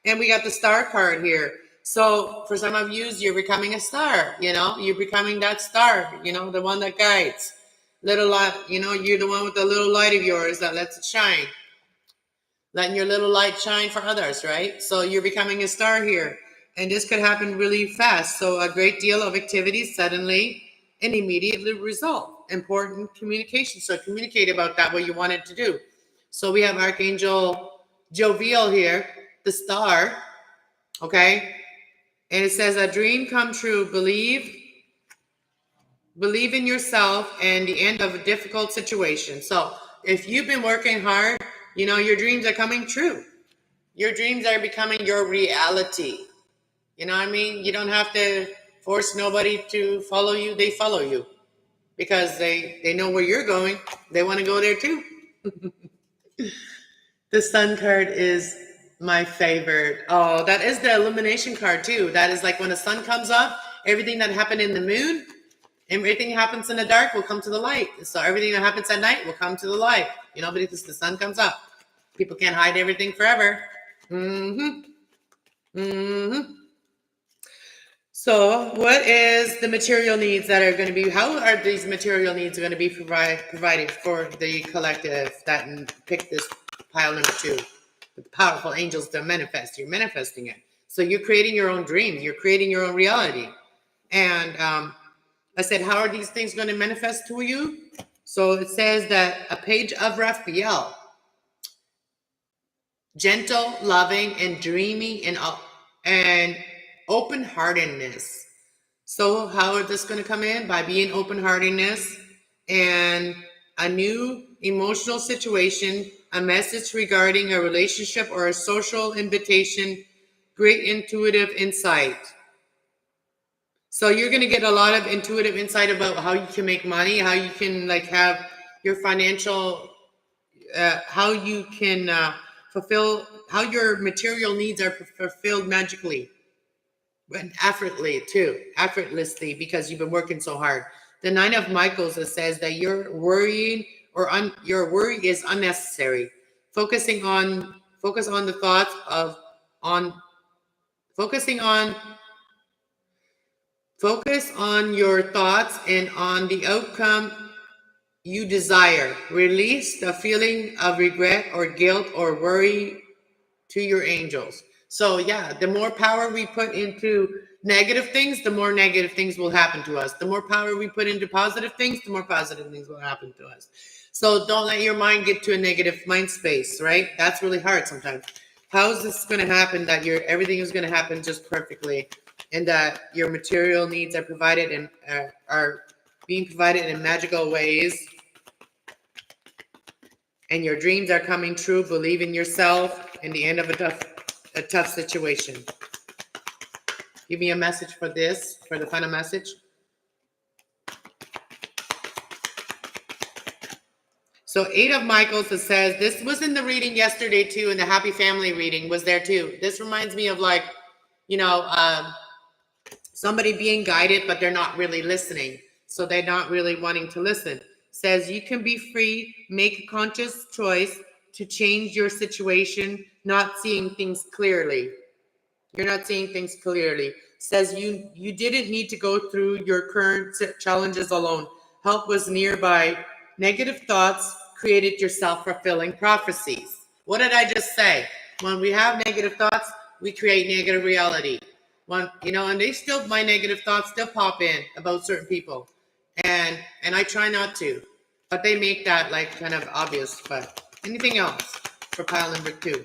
A: And we got the star card here. So for some of you, you're becoming a star, you're becoming that star, the one that guides. Little light, you're the one with the little light of yours that lets it shine. Letting your little light shine for others, right? So you're becoming a star here. And this could happen really fast. So a great deal of activity suddenly and immediately result. Important communication. So communicate about that, what you wanted to do. So we have Archangel Jovial here, the star. Okay? And it says, a dream come true. Believe believe in yourself, and the end of a difficult situation. So if you've been working hard, your dreams are coming true. Your dreams are becoming your reality. You know what I mean? You don't have to force nobody to follow you. They follow you because they know where you're going. They want to go there too. The Sun card is my favorite. Oh, that is the illumination card too. That is like when the sun comes up, everything that happened in the moon, everything happens in the dark will come to the light. So everything that happens at night will come to the light. Because the sun comes up. People can't hide everything forever. So what is the material needs that are going to be, how are these material needs going to be provided for the collective that picked this pile number 2? The powerful angels to manifest. You're manifesting it. So you're creating your own dream. You're creating your own reality. And I said, how are these things going to manifest to you? So it says that a page of Raphael, gentle, loving, and dreamy, and open-heartedness. So how is this going to come in? By being open-heartedness and a new emotional situation, a message regarding a relationship or a social invitation, great intuitive insight. So you're going to get a lot of intuitive insight about how you can make money, how you can have your financial, how you can fulfill, how your material needs are fulfilled magically. And effortlessly, because you've been working so hard. The 9 of Michaels, it says that you're worrying your worry is unnecessary. Focus on your thoughts and on the outcome you desire. Release the feeling of regret or guilt or worry to your angels. So yeah, the more power we put into negative things, the more negative things will happen to us. The more power we put into positive things, the more positive things will happen to us. So don't let your mind get to a negative mind space, right? That's really hard sometimes. How is this going to happen that everything is going to happen just perfectly, and that your material needs are provided and are being provided in magical ways, and your dreams are coming true? Believe in yourself in the end of a tough situation. Give me a message for this, for the final message. So 8 of Michaels, it says, this was in the reading yesterday too, and the Happy Family reading was there too. This reminds me of somebody being guided, but they're not really listening. So they're not really wanting to listen. Says you can be free, make a conscious choice to change your situation, not seeing things clearly. You're not seeing things clearly. Says you didn't need to go through your current challenges alone. Help was nearby. Negative thoughts created your self-fulfilling prophecies. What did I just say? When we have negative thoughts, we create negative reality. And my negative thoughts still pop in about certain people. And I try not to. But they make that kind of obvious. But anything else for pile number 2?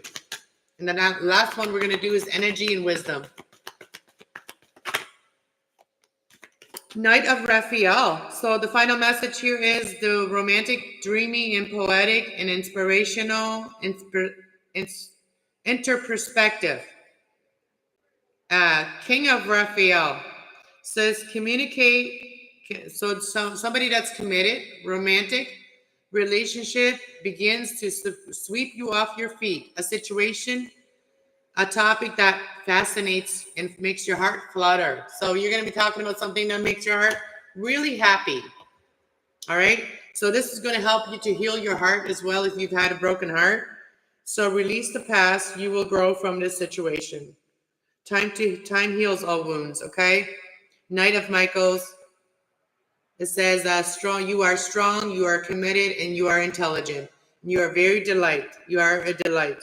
A: And then the last one we're going to do is energy and wisdom. Knight of Raphael. So the final message here is the romantic, dreamy, and poetic and inspirational interperspective. King of Raphael says communicate. So somebody that's committed, romantic relationship begins to sweep you off your feet. A situation, a topic that fascinates and makes your heart flutter. So you're going to be talking about something that makes your heart really happy. All right. So this is going to help you to heal your heart as well if you've had a broken heart. So release the past. You will grow from this situation. Time heals all wounds. Okay. Knight of Michaels. It says strong. You are strong. You are committed, and you are intelligent. You are very delight. You are a delight.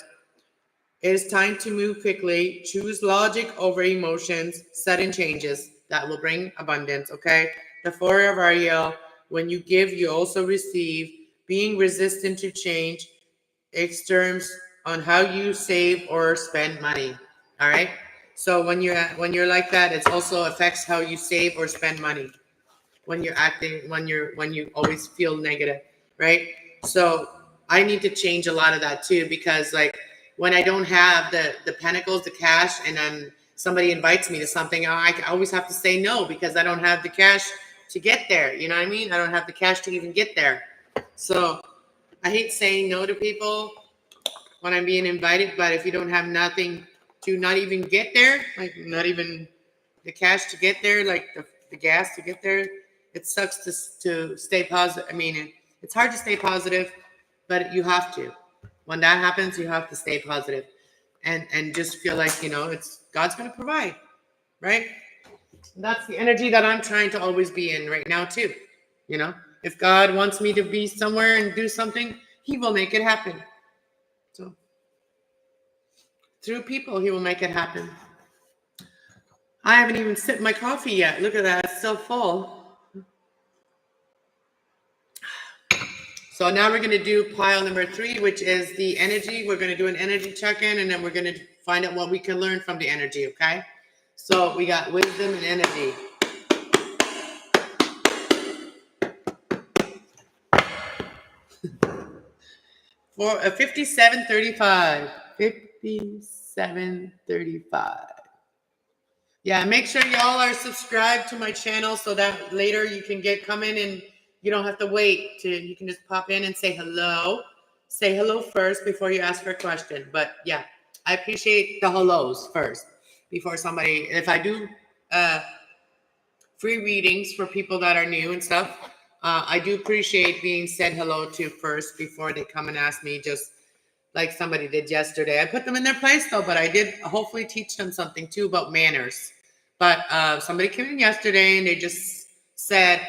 A: It is time to move quickly. Choose logic over emotions. Sudden changes that will bring abundance. Okay. The 4 of Ariel. When you give, you also receive. Being resistant to change. Exterms on how you save or spend money. All right. So when you're like that, it also affects how you save or spend money. when you're acting, when you always feel negative, right? So I need to change a lot of that too, because like when I don't have the pentacles, the cash, and then somebody invites me to something, I always have to say no because I don't have the cash to get there. You know what I mean? I don't have the cash to even get there. So I hate saying no to people when I'm being invited, but if you don't have nothing to not even get there, like not even the cash to get there, like the gas to get there, it sucks to stay positive. I mean, it's hard to stay positive, but you have to. When that happens, you have to stay positive and just feel like, it's God's going to provide, right? That's the energy that I'm trying to always be in right now too. If God wants me to be somewhere and do something, he will make it happen. So through people, he will make it happen. I haven't even sipped my coffee yet. Look at that. It's still full. So now we're going to do pile number 3, which is the energy. We're going to do an energy check-in, and then we're going to find out what we can learn from the energy, okay? So we got wisdom and energy. For a 5735. 5735. Yeah, make sure y'all are subscribed to my channel so that later you can come in and you don't have to wait. You can just pop in and say hello. Say hello first before you ask for a question. But yeah, I appreciate the hellos first before somebody, if I do free readings for people that are new and stuff, I do appreciate being said hello to first before they come and ask me, just like somebody did yesterday. I put them in their place though, but I did hopefully teach them something too about manners. But somebody came in yesterday and they just said,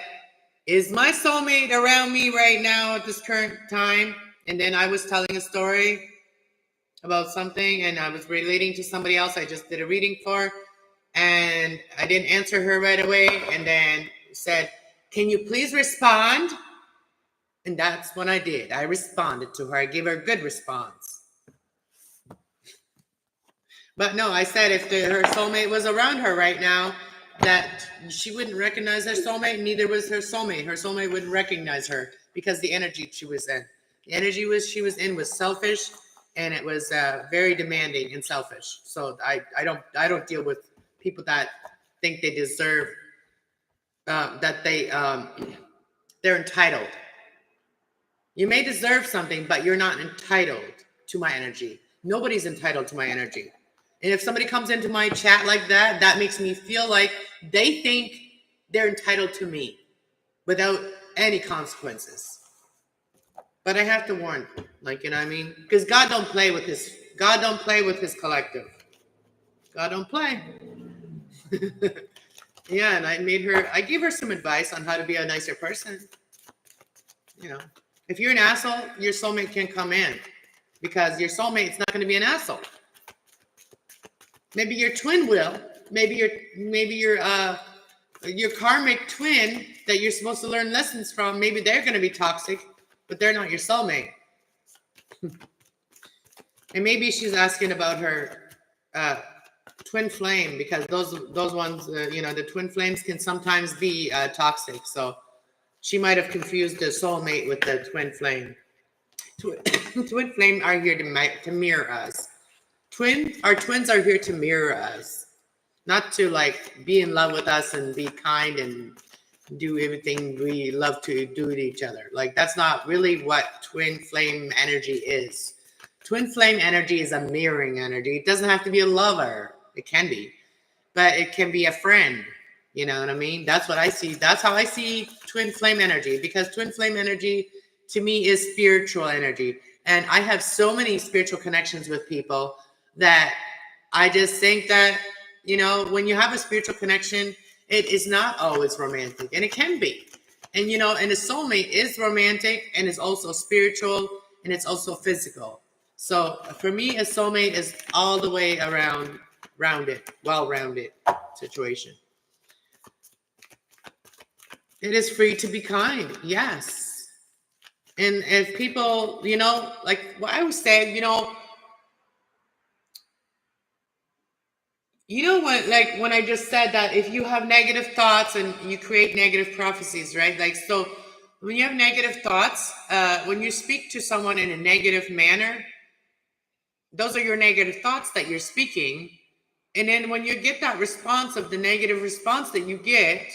A: is my soulmate around me right now at this current time? And then I was telling a story about something and I was relating to somebody else I just did a reading for. And I didn't answer her right away. And then said, can you please respond? And that's when I did. I responded to her. I gave her a good response. But no, I said if her soulmate was around her right now, that she wouldn't recognize her soulmate, neither was her soulmate. Her soulmate wouldn't recognize her because the energy she was in. The energy she was in was selfish, and it was very demanding and selfish. So I don't deal with people that think they deserve, that they're entitled. You may deserve something, but you're not entitled to my energy. Nobody's entitled to my energy. And if somebody comes into my chat like that, that makes me feel like they think they're entitled to me without any consequences. But I have to warn, you know what I mean? Because God don't play with his collective. God don't play. Yeah, and I gave her some advice on how to be a nicer person. If you're an asshole, your soulmate can come in because your soulmate's not going to be an asshole. Maybe your twin will. Maybe your karmic twin that you're supposed to learn lessons from, maybe they're going to be toxic, but they're not your soulmate. And maybe she's asking about her twin flame, because those ones, the twin flames can sometimes be toxic. So she might have confused the soulmate with the twin flame. Twin flame are here to mirror us. Our twins are here to mirror us, not to be in love with us and be kind and do everything we love to do to each other. That's not really what twin flame energy is. Twin flame energy is a mirroring energy. It doesn't have to be a lover. It can be, but it can be a friend. You know what I mean? That's what I see. That's how I see twin flame energy, because twin flame energy to me is spiritual energy. And I have so many spiritual connections with people that I just think that, when you have a spiritual connection, it is not always romantic, and it can be. And, and a soulmate is romantic, and it's also spiritual, and it's also physical. So for me, a soulmate is all the way around, well-rounded situation. It is free to be kind. Yes. And if people, what I was saying, You know what, like when I just said that if you have negative thoughts and you create negative prophecies, right? Like, so when you have negative thoughts, when you speak to someone in a negative manner, those are your negative thoughts that you're speaking. And then when you get that response of the negative response that you get,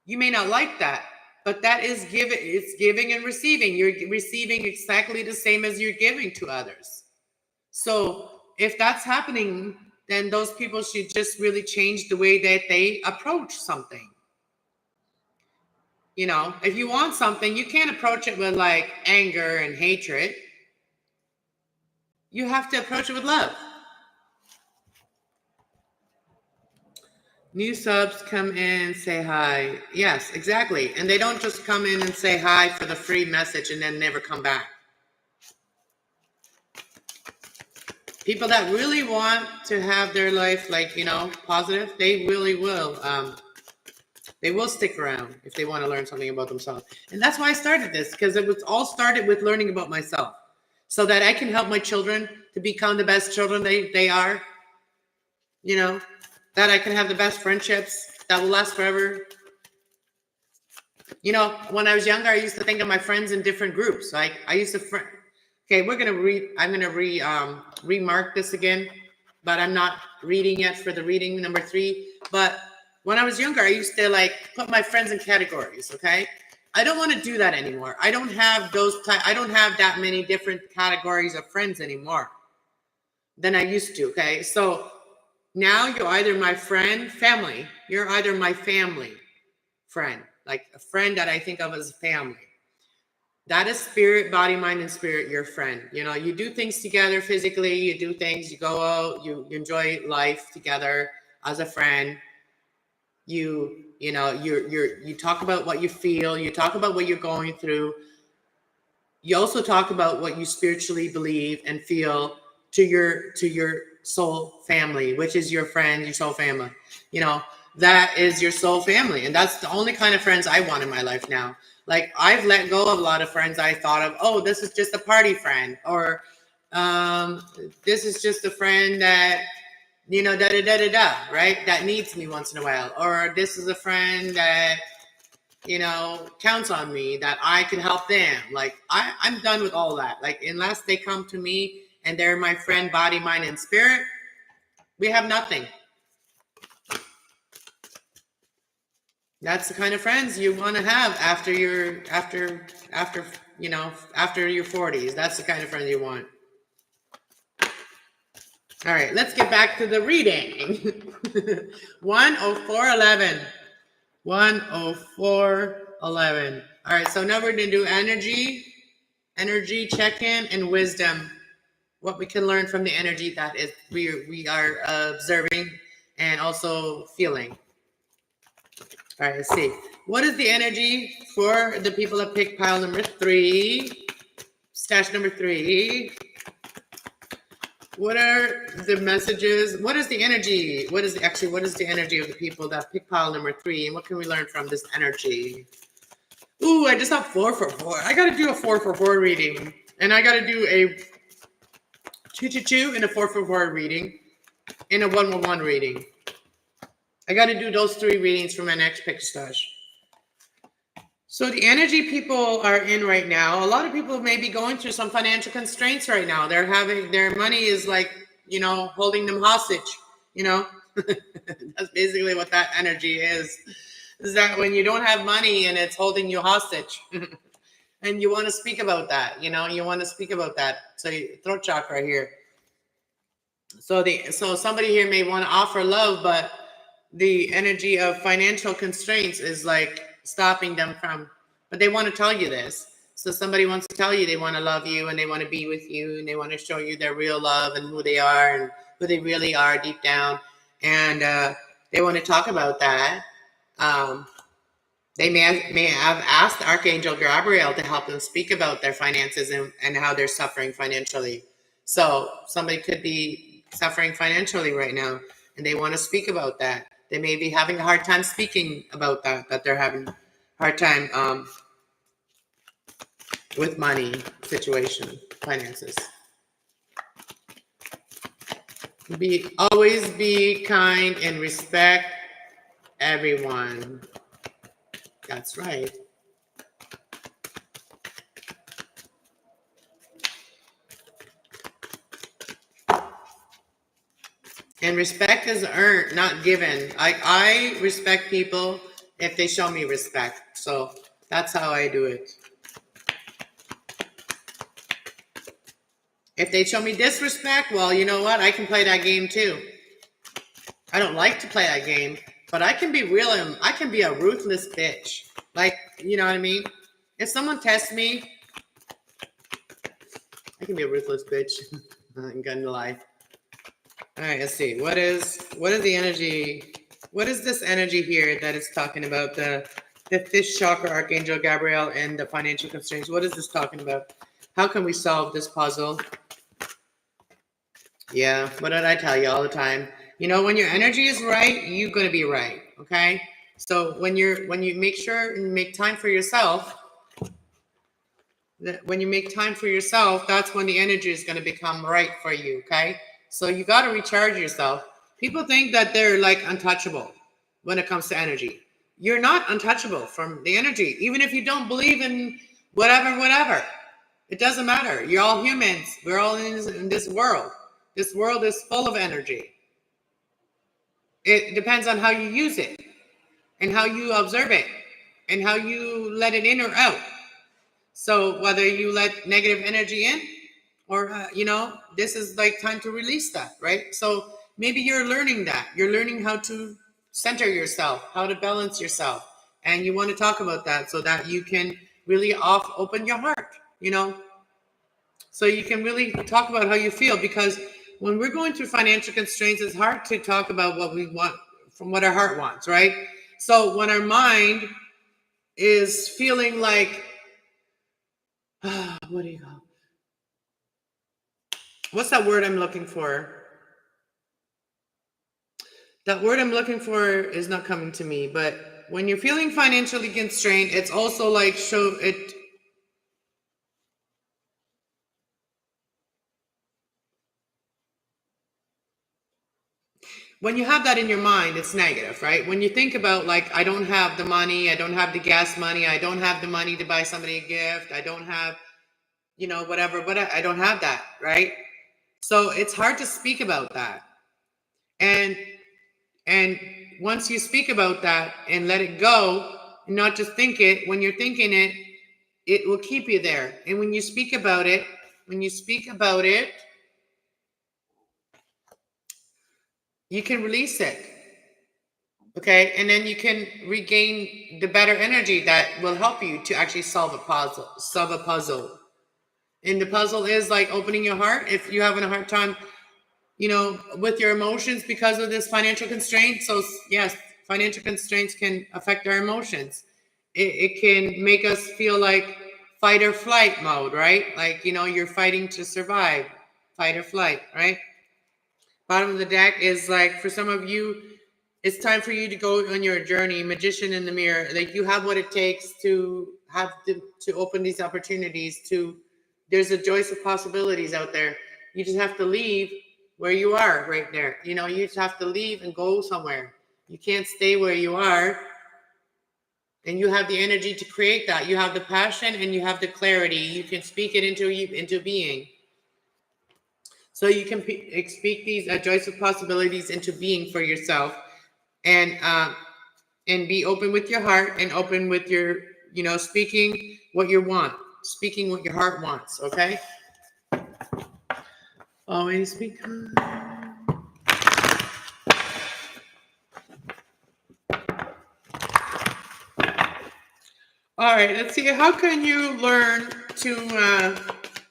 A: you may not like that, but that is giving, it's giving and receiving. You're receiving exactly the same as you're giving to others. So if that's happening, then those people should just really change the way that they approach something. You know, if you want something, you can't approach it with like anger and hatred. You have to approach it with love. New subs come in, say hi. Yes, exactly. And they don't just come in and say hi for the free message and then never come back. People that really want to have their life, like, you know, positive, they really will. They will stick around if they want to learn something about themselves. And that's why I started this, because it was all started with learning about myself so that I can help my children to become the best children they are. You know, that I can have the best friendships that will last forever. You know, when I was younger, I used to think of my friends in different groups. Like I used to okay, I'm gonna remark this again, but I'm not reading yet for the reading number 3. But when I was younger, I used to like put my friends in categories. Okay, I don't want to do that anymore. I don't have I don't have that many different categories of friends anymore than I used to. Okay, so now you're either my friend, family. You're either my family friend, like a friend that I think of as family. That is spirit, body, mind, and spirit, your friend. You know, you do things together physically, you do things, you go out, you enjoy life together as a friend. You know, you talk about what you feel, you talk about what you're going through. You also talk about what you spiritually believe and feel to your soul family, which is your friend, your soul family. You know, that is your soul family. And that's the only kind of friends I want in my life now. Like I've let go of a lot of friends I thought of, oh, this is just a party friend, or this is just a friend that, you know, right? That needs me once in a while. Or this is a friend that, you know, counts on me, that I can help them. Like I'm done with all that. Like unless they come to me and they're my friend, body, mind, and spirit, we have nothing. That's the kind of friends you want to have after your 40s. That's the kind of friends you want. All right, let's get back to the reading. 10411. 10411. All right, so now we're going to do energy check-in, and wisdom. What we can learn from the energy that is we are observing and also feeling. All right, let's see. What is the energy for the people that pick pile number 3? Stash number 3. What are the messages? What is the energy? What is the energy of the people that pick pile number 3? And what can we learn from this energy? Ooh, I just have 4 for 4. I got to do a 4 for 4 reading. And I got to do a 2 and a 4 for 4 reading and a 111 reading. I got to do those 3 readings for my next pick stash. So the energy people are in right now, a lot of people may be going through some financial constraints right now. They're having, their money is like, you know, holding them hostage, you know. That's basically what that energy is that when you don't have money and it's holding you hostage. And you want to speak about that, you know, you want to speak about that. So throat chakra here. So somebody here may want to offer love, but the energy of financial constraints is like stopping them from, but they want to tell you this. So somebody wants to tell you they want to love you and they want to be with you and they want to show you their real love and who they are and who they really are deep down. And they want to talk about that. They may have asked Archangel Gabriel to help them speak about their finances and how they're suffering financially. So somebody could be suffering financially right now and they want to speak about that. They may be having a hard time speaking about that they're having a hard time with money situation, finances. Always be kind and respect everyone. That's right. And respect is earned, not given. I respect people if they show me respect. So that's how I do it. If they show me disrespect, well, you know what? I can play that game too. I don't like to play that game, but I can be real. I can be a ruthless bitch. Like, you know what I mean? If someone tests me, I can be a ruthless bitch. I'm gonna lie. All right, let's see. What is the energy? What is this energy here that is talking about the fifth chakra, Archangel Gabriel, and the financial constraints? What is this talking about? How can we solve this puzzle? Yeah, what did I tell you all the time? You know, when your energy is right, you're gonna be right. Okay. So when you make sure and make time for yourself, when you make time for yourself, that's when the energy is going to become right for you. Okay. So you got to recharge yourself. People think that they're like untouchable when it comes to energy. You're not untouchable from the energy, even if you don't believe in whatever. It doesn't matter. You're all humans. We're all in this world. This world is full of energy. It depends on how you use it and how you observe it and how you let it in or out. So whether you let negative energy in or, this is like time to release that, right? So maybe you're learning that. You're learning how to center yourself, how to balance yourself. And you want to talk about that so that you can really open your heart, so you can really talk about how you feel. Because when we're going through financial constraints, it's hard to talk about what we want from what our heart wants, right? So when our mind is feeling like, what do you call? What's that word I'm looking for? That word I'm looking for is not coming to me. But when you're feeling financially constrained, it's also like when you have that in your mind, it's negative, right? When you think about like, I don't have the money, I don't have the gas money, I don't have the money to buy somebody a gift, I don't have, whatever, but I don't have that, right? So it's hard to speak about that. And once you speak about that and let it go, and not just think it, when you're thinking it, it will keep you there. And when you speak about it, you can release it. Okay. And then you can regain the better energy that will help you to actually solve a puzzle. And the puzzle is like opening your heart. If you're having a hard time, with your emotions because of this financial constraint. So yes, financial constraints can affect our emotions. It can make us feel like fight or flight mode, right? Like, you're fighting to survive, fight or flight, right? Bottom of the deck is like, for some of you, it's time for you to go on your journey, magician in the mirror. Like, you have what it takes to to open these opportunities. There's a choice of possibilities out there. You just have to leave where you are right there. You just have to leave and go somewhere. You can't stay where you are. And you have the energy to create that. You have the passion and you have the clarity. You can speak it into being. So you can speak these choice of possibilities into being for yourself, and be open with your heart and open with your, speaking what you want, speaking what your heart wants. Okay. Always be kind. All right, let's see. How can you learn to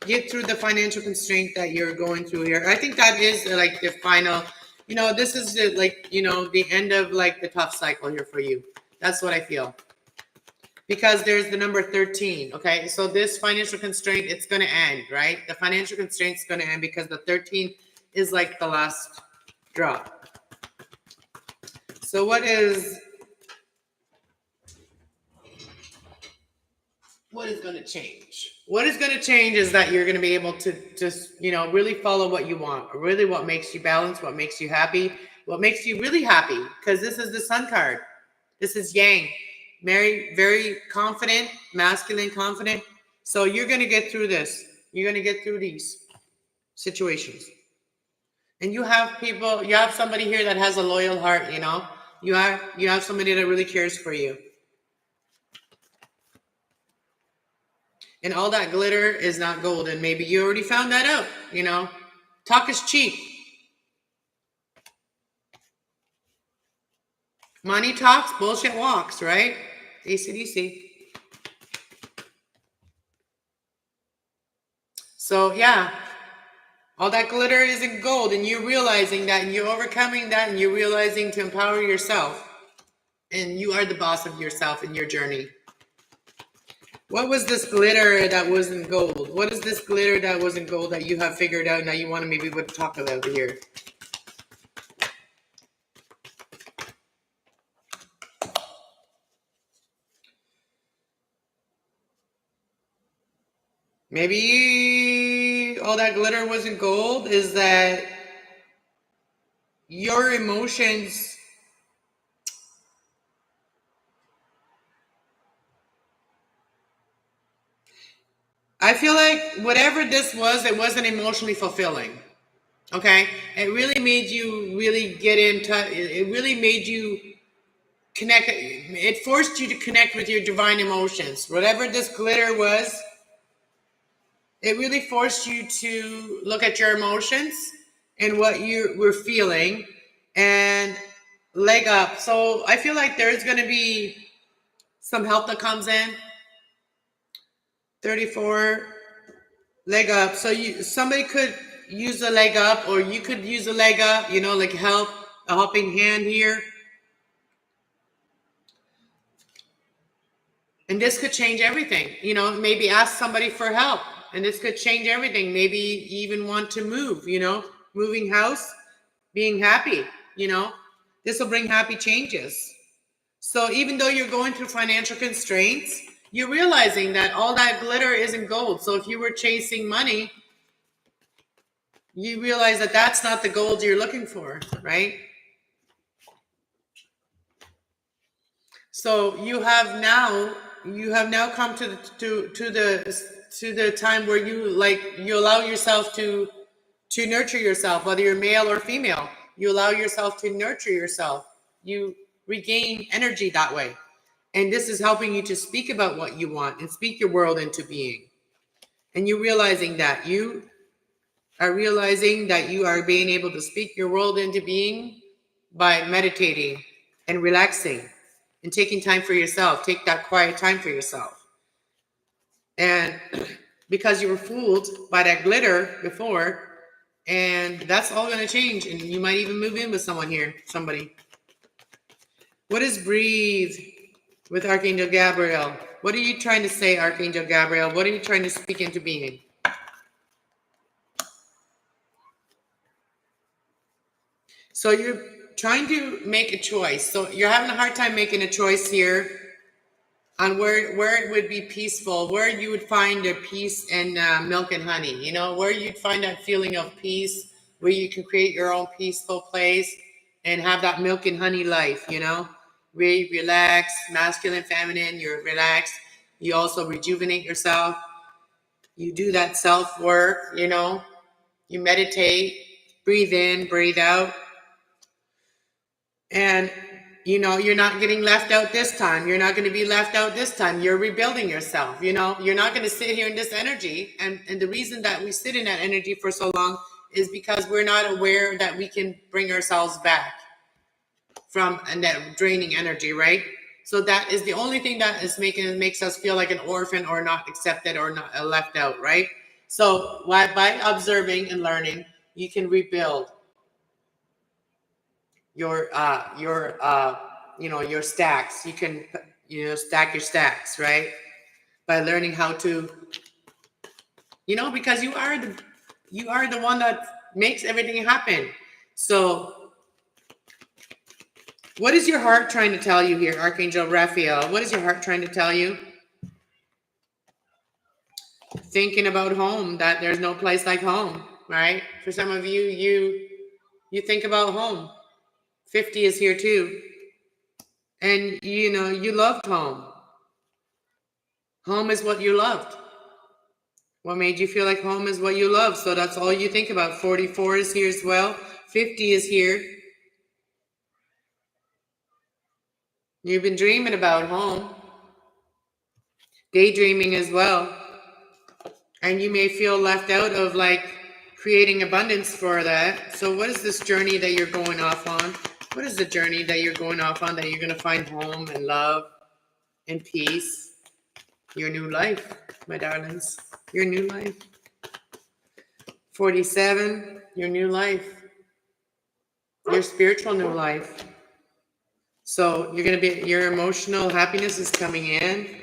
A: get through the financial constraint that you're going through here? I think that is like the final, this is the end of like the tough cycle here for you. That's what I feel. Because there's the number 13, okay? So this financial constraint, it's going to end, right? The financial constraint is going to end because the 13 is like the last drop. So what is going to change? What is going to change is that you're going to be able to just, really follow what you want, or really what makes you balanced, what makes you happy, what makes you really happy. Because this is the Sun card. This is Yang. Very, very confident, masculine, confident. So you're going to get through this. You're going to get through these situations. And you have somebody here that has a loyal heart, You have somebody that really cares for you. And all that glitter is not gold. And maybe you already found that out, Talk is cheap. Money talks, bullshit walks, right? AC/DC. So, yeah. All that glitter isn't gold. And you're realizing that, and you're overcoming that, and you're realizing to empower yourself. And you are the boss of yourself in your journey. What was this glitter that wasn't gold? What is this glitter that wasn't gold that you have figured out now you want to maybe talk about here? Maybe all that glitter wasn't gold is that your emotions I feel like whatever this was, it wasn't emotionally fulfilling. Okay? It really made you really get in touch. It really made you connect. It forced you to connect with your divine emotions. Whatever this glitter was, it really forced you to look at your emotions and what you were feeling and leg up. So I feel like there's going to be some help that comes in. 34, leg up. So somebody could use a leg up, or you could use a leg up, like a helping hand here. And this could change everything. Maybe ask somebody for help, and this could change everything. Maybe you even want to move, moving house, being happy, this will bring happy changes. So even though you're going through financial constraints, you're realizing that all that glitter isn't gold. So if you were chasing money, you realize that that's not the gold you're looking for, right? So you have now come to the time where you allow yourself to nurture yourself, whether you're male or female. You allow yourself to nurture yourself. You regain energy that way. And this is helping you to speak about what you want and speak your world into being. And you're realizing that you are being able to speak your world into being by meditating and relaxing and taking time for yourself. Take that quiet time for yourself. And because you were fooled by that glitter before, and that's all going to change. And you might even move in with somebody. What is breathe with Archangel Gabriel? What are you trying to say, Archangel Gabriel? What are you trying to speak into being? So you're trying to make a choice. So you're having a hard time making a choice here on where it would be peaceful, where you would find a peace and milk and honey, where you'd find that feeling of peace, where you can create your own peaceful place and have that milk and honey life, really relax, masculine, feminine, you're relaxed. You also rejuvenate yourself. You do that self-work, you meditate, breathe in, breathe out. And, you're not getting left out this time. You're not going to be left out this time. You're rebuilding yourself. You're not going to sit here in this energy. And the reason that we sit in that energy for so long is because we're not aware that we can bring ourselves back from that draining energy, right? So that is the only thing that makes us feel like an orphan or not accepted or not left out, right? So by observing and learning, you can rebuild your stacks. You can stack your stacks, right? By learning how to, because you are the one that makes everything happen. So what is your heart trying to tell you here, Archangel Raphael? What is your heart trying to tell you? thinking about home, that there's no place like home, right? For some of you, you think about home. 50 is here too. And you know, you loved home. Home is what you loved. What made you feel like home is what you love. So that's all you think about. 44 is here as well. 50 is here. You've been dreaming about home. Daydreaming as well. And you may feel left out of like creating abundance for that. So what is this journey that you're going off on? What is the journey that you're going off on that you're going to find home and love and peace? Your new life, my darlings. Your new life. 47, your new life. Your spiritual new life. So you're going to be, your emotional happiness is coming in.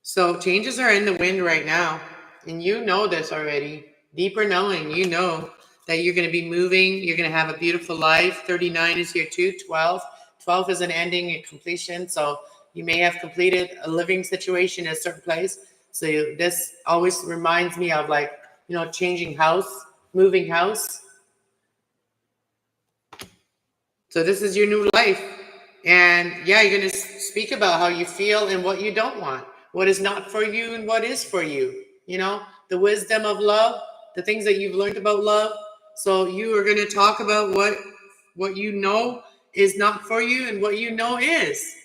A: So changes are in the wind right now. And you know this already. Deeper knowing, you know that you're going to be moving. You're going to have a beautiful life. 39 is here too. 12. 12 is an ending and completion. So you may have completed a living situation in a certain place. So this always reminds me of like, you know, changing house, moving house. So this is your new life. And yeah, you're going to speak about how you feel and what you don't want. What is not for you and what is for you. You know, the wisdom of love, the things that you've learned about love. So you are going to talk about what you know is not for you and what you know is.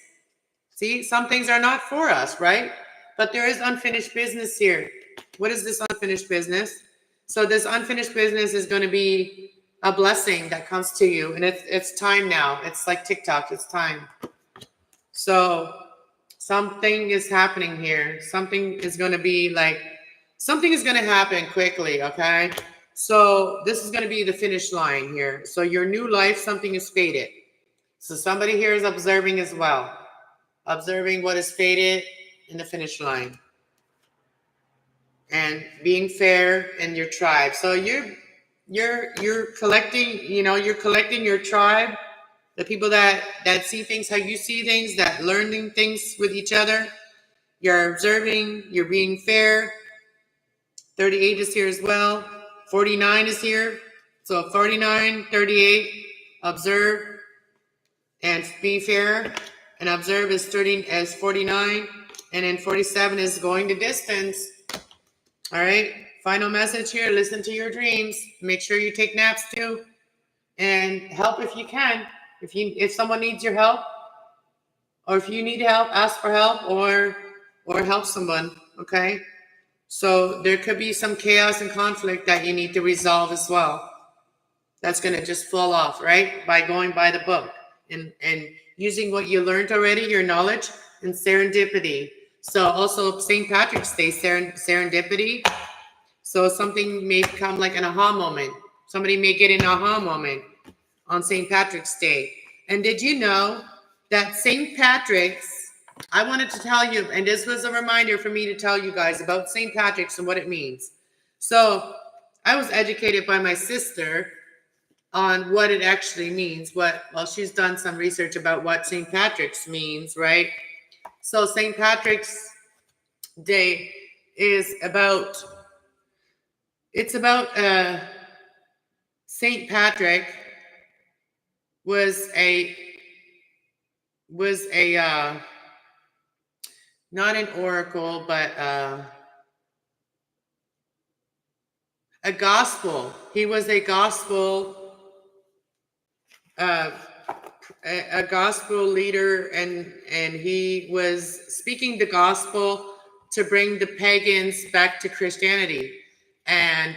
A: See, some things are not for us, right? But there is unfinished business here. What is this unfinished business? So this unfinished business is going to be a blessing that comes to you. And it's time now. It's like TikTok. It's time. So something is happening here. Something is going to be like, something is going to happen quickly, okay? So this is going to be the finish line here. So your new life, something is fated. So somebody here is observing as well. Observing what is fated in the finish line. And being fair in your tribe. So you're collecting, you know, you're collecting your tribe, the people that see things how you see things, that learning things with each other. You're observing, you're being fair. 38 is here as well. 49 is here. So 49, 38, observe and be fair. And observe is 30 as 49. And then 47 is going the distance. All right. Final message here. Listen to your dreams. Make sure you take naps too. And help if you can. If someone needs your help, or if you need help, ask for help or help someone. Okay. So there could be some chaos and conflict that you need to resolve as well. That's going to just fall off, right? By going by the book and using what you learned already, your knowledge, and serendipity. So also St. Patrick's Day, serendipity. So something may become like an aha moment. Somebody may get an aha moment on St. Patrick's Day. And did you know that St. Patrick's, I wanted to tell you, and this was a reminder for me to tell you guys about St. Patrick's and what it means. So I was educated by my sister on what it actually means. Well, she's done some research about what St. Patrick's means, right? So St. Patrick's Day is about, it's about St. Patrick was a not an oracle, but a gospel. He was a gospel a gospel leader, and he was speaking the gospel to bring the pagans back to Christianity. And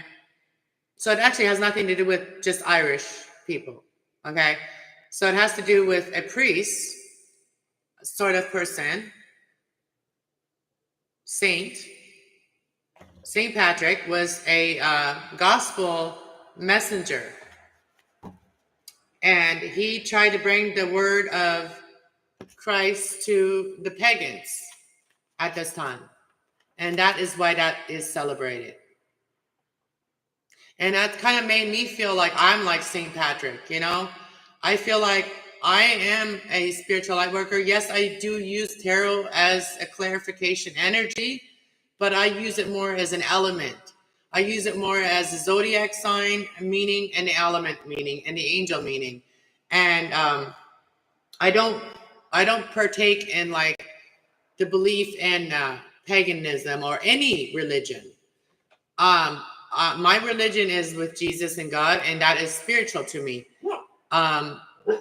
A: so it actually has nothing to do with just Irish people, okay? So it has to do with a priest sort of person, St. Patrick was a gospel messenger. And he tried to bring the word of Christ to the pagans at this time. And that is why that is celebrated. And that kind of made me feel like I'm like St. Patrick, you know? I feel like I am a spiritual light worker. Yes, I do use tarot as a clarification energy, but I use it more as an element. I use it more as a zodiac sign meaning and the element meaning and the angel meaning. And I don't partake in like the belief in paganism or any religion. My religion is with Jesus and God, and that is spiritual to me.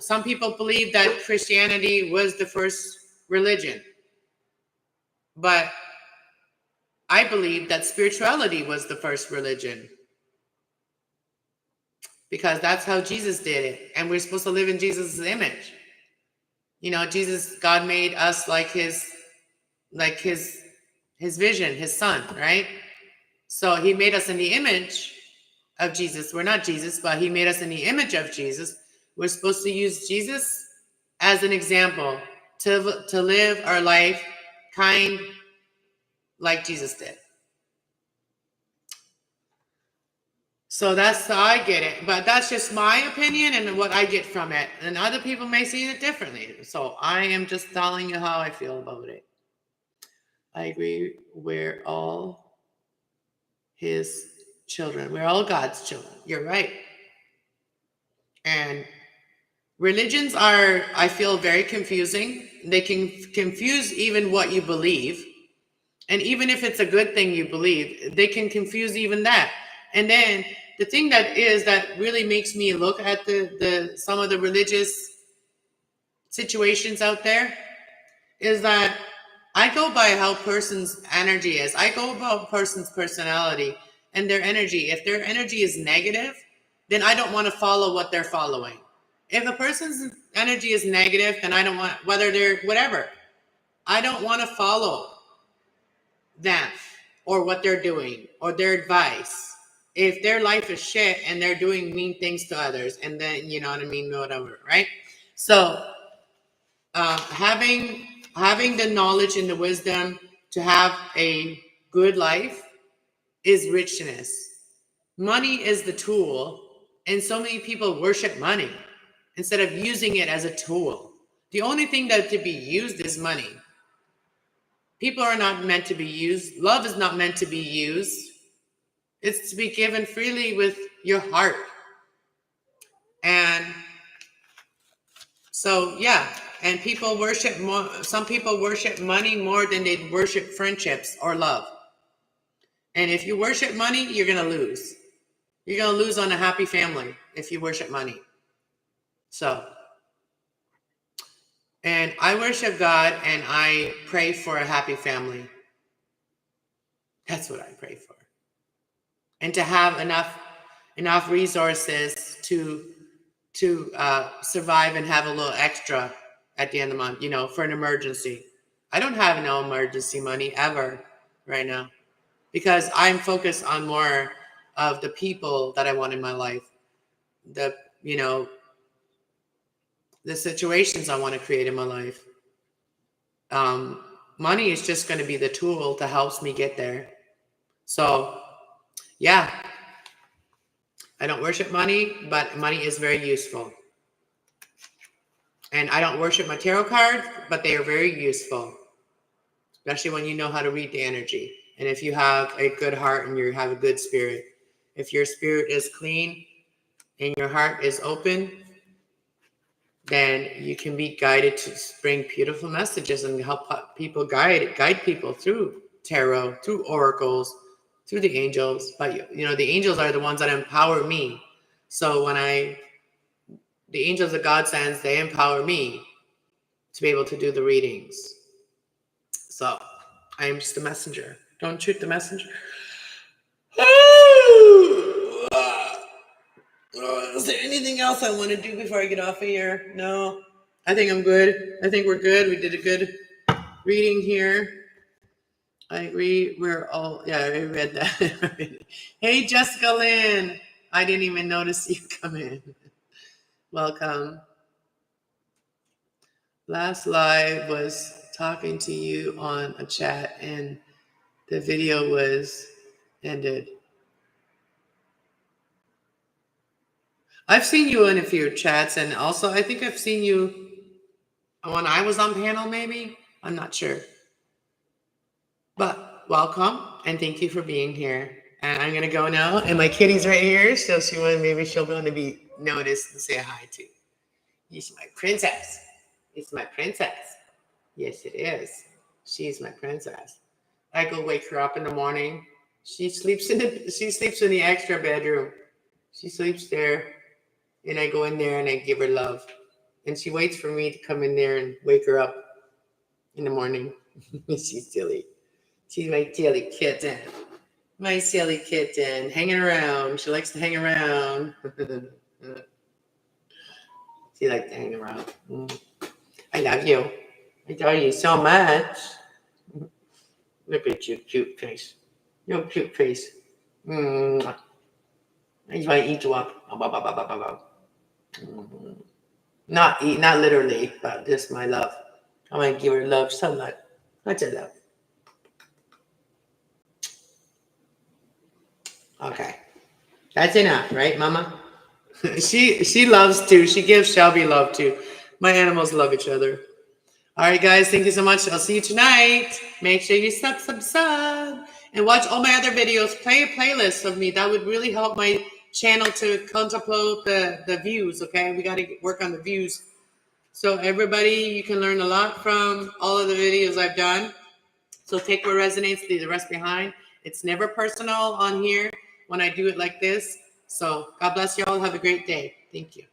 A: Some people believe that Christianity was the first religion, but I believe that spirituality was the first religion, because that's how Jesus did it, and we're supposed to live in Jesus' image. You know, God made us like his vision, his son, right? So he made us in the image of Jesus. We're not Jesus, but he made us in the image of Jesus. We're supposed to use Jesus as an example to live our life kind like Jesus did. So that's how I get it. But that's just my opinion and what I get from it. And other people may see it differently. So I am just telling you how I feel about it. I agree. We're all his children. We're all God's children. You're right. And religions are, I feel, very confusing. They can confuse even what you believe. And even if it's a good thing you believe, they can confuse even that. And then the thing that really makes me look at some of the religious situations out there is that I go by how a person's energy is. I go by a person's personality and their energy. If their energy is negative, then I don't want to follow what they're following. If a person's energy is negative, then I don't want, whether they're whatever, I don't want to follow them or what they're doing or their advice. If their life is shit and they're doing mean things to others, and then, you know what I mean, whatever, right? So having the knowledge and the wisdom to have a good life is richness. Money is the tool, and so many people worship money instead of using it as a tool. The only thing that to be used is money. People are not meant to be used. Love is not meant to be used. It's to be given freely with your heart. And so, yeah. And people worship more. Some people worship money more than they worship friendships or love. And if you worship money, you're going to lose. You're going to lose on a happy family if you worship money. So, and I worship God and I pray for a happy family. That's what I pray for. And to have enough resources to survive and have a little extra at the end of the month, you know, for an emergency. I don't have no emergency money ever right now because I'm focused on more of the people that I want in my life, the situations I want to create in my life. Money is just going to be the tool that helps me get there. So, yeah, I don't worship money, but money is very useful. And I don't worship my tarot cards, but they are very useful, especially when you know how to read the energy. And if you have a good heart and you have a good spirit, if your spirit is clean and your heart is open, then you can be guided to bring beautiful messages and help people guide people through tarot, through oracles, through the angels. But you know, the angels are the ones that empower me. So when the angels that God sends, they empower me to be able to do the readings. So I am just a messenger. Don't shoot the messenger. Is there anything else I want to do before I get off of here? No, I think I'm good. I think we're good. We did a good reading here. I agree. We're all, yeah, I read that. Hey, Jessica Lynn. I didn't even notice you come in. Welcome. Last live was talking to you on a chat and the video was ended. I've seen you in a few chats, and also I think I've seen you when I was on panel, maybe. I'm not sure. But welcome and thank you for being here. And I'm gonna go now. And my kitty's right here, so maybe she'll want to be noticed and say hi to. She's my princess. It's my princess. Yes, it is. She's my princess. I go wake her up in the morning. She sleeps in the extra bedroom. She sleeps there, and I go in there and I give her love. And she waits for me to come in there and wake her up in the morning. She's silly. She's my silly kitten. My silly kitten, hanging around. She likes to hang around. She likes to hang around. I love you. I love you so much. Look at your cute face. Your cute face. I just want to eat you up. Not literally, but just my love. I want to give her love so much. Much of love. Okay. That's enough, right, Mama? She loves too. She gives Shelby love too. My animals love each other. All right, guys. Thank you so much. I'll see you tonight. Make sure you sub. And watch all my other videos. Play a playlist of me. That would really help my channel to contemplate the views, okay? We got to work on the views. So everybody, you can learn a lot from all of the videos I've done. So take what resonates, leave the rest behind. It's never personal on here when I do it like this. So God bless you all. Have a great day. Thank you.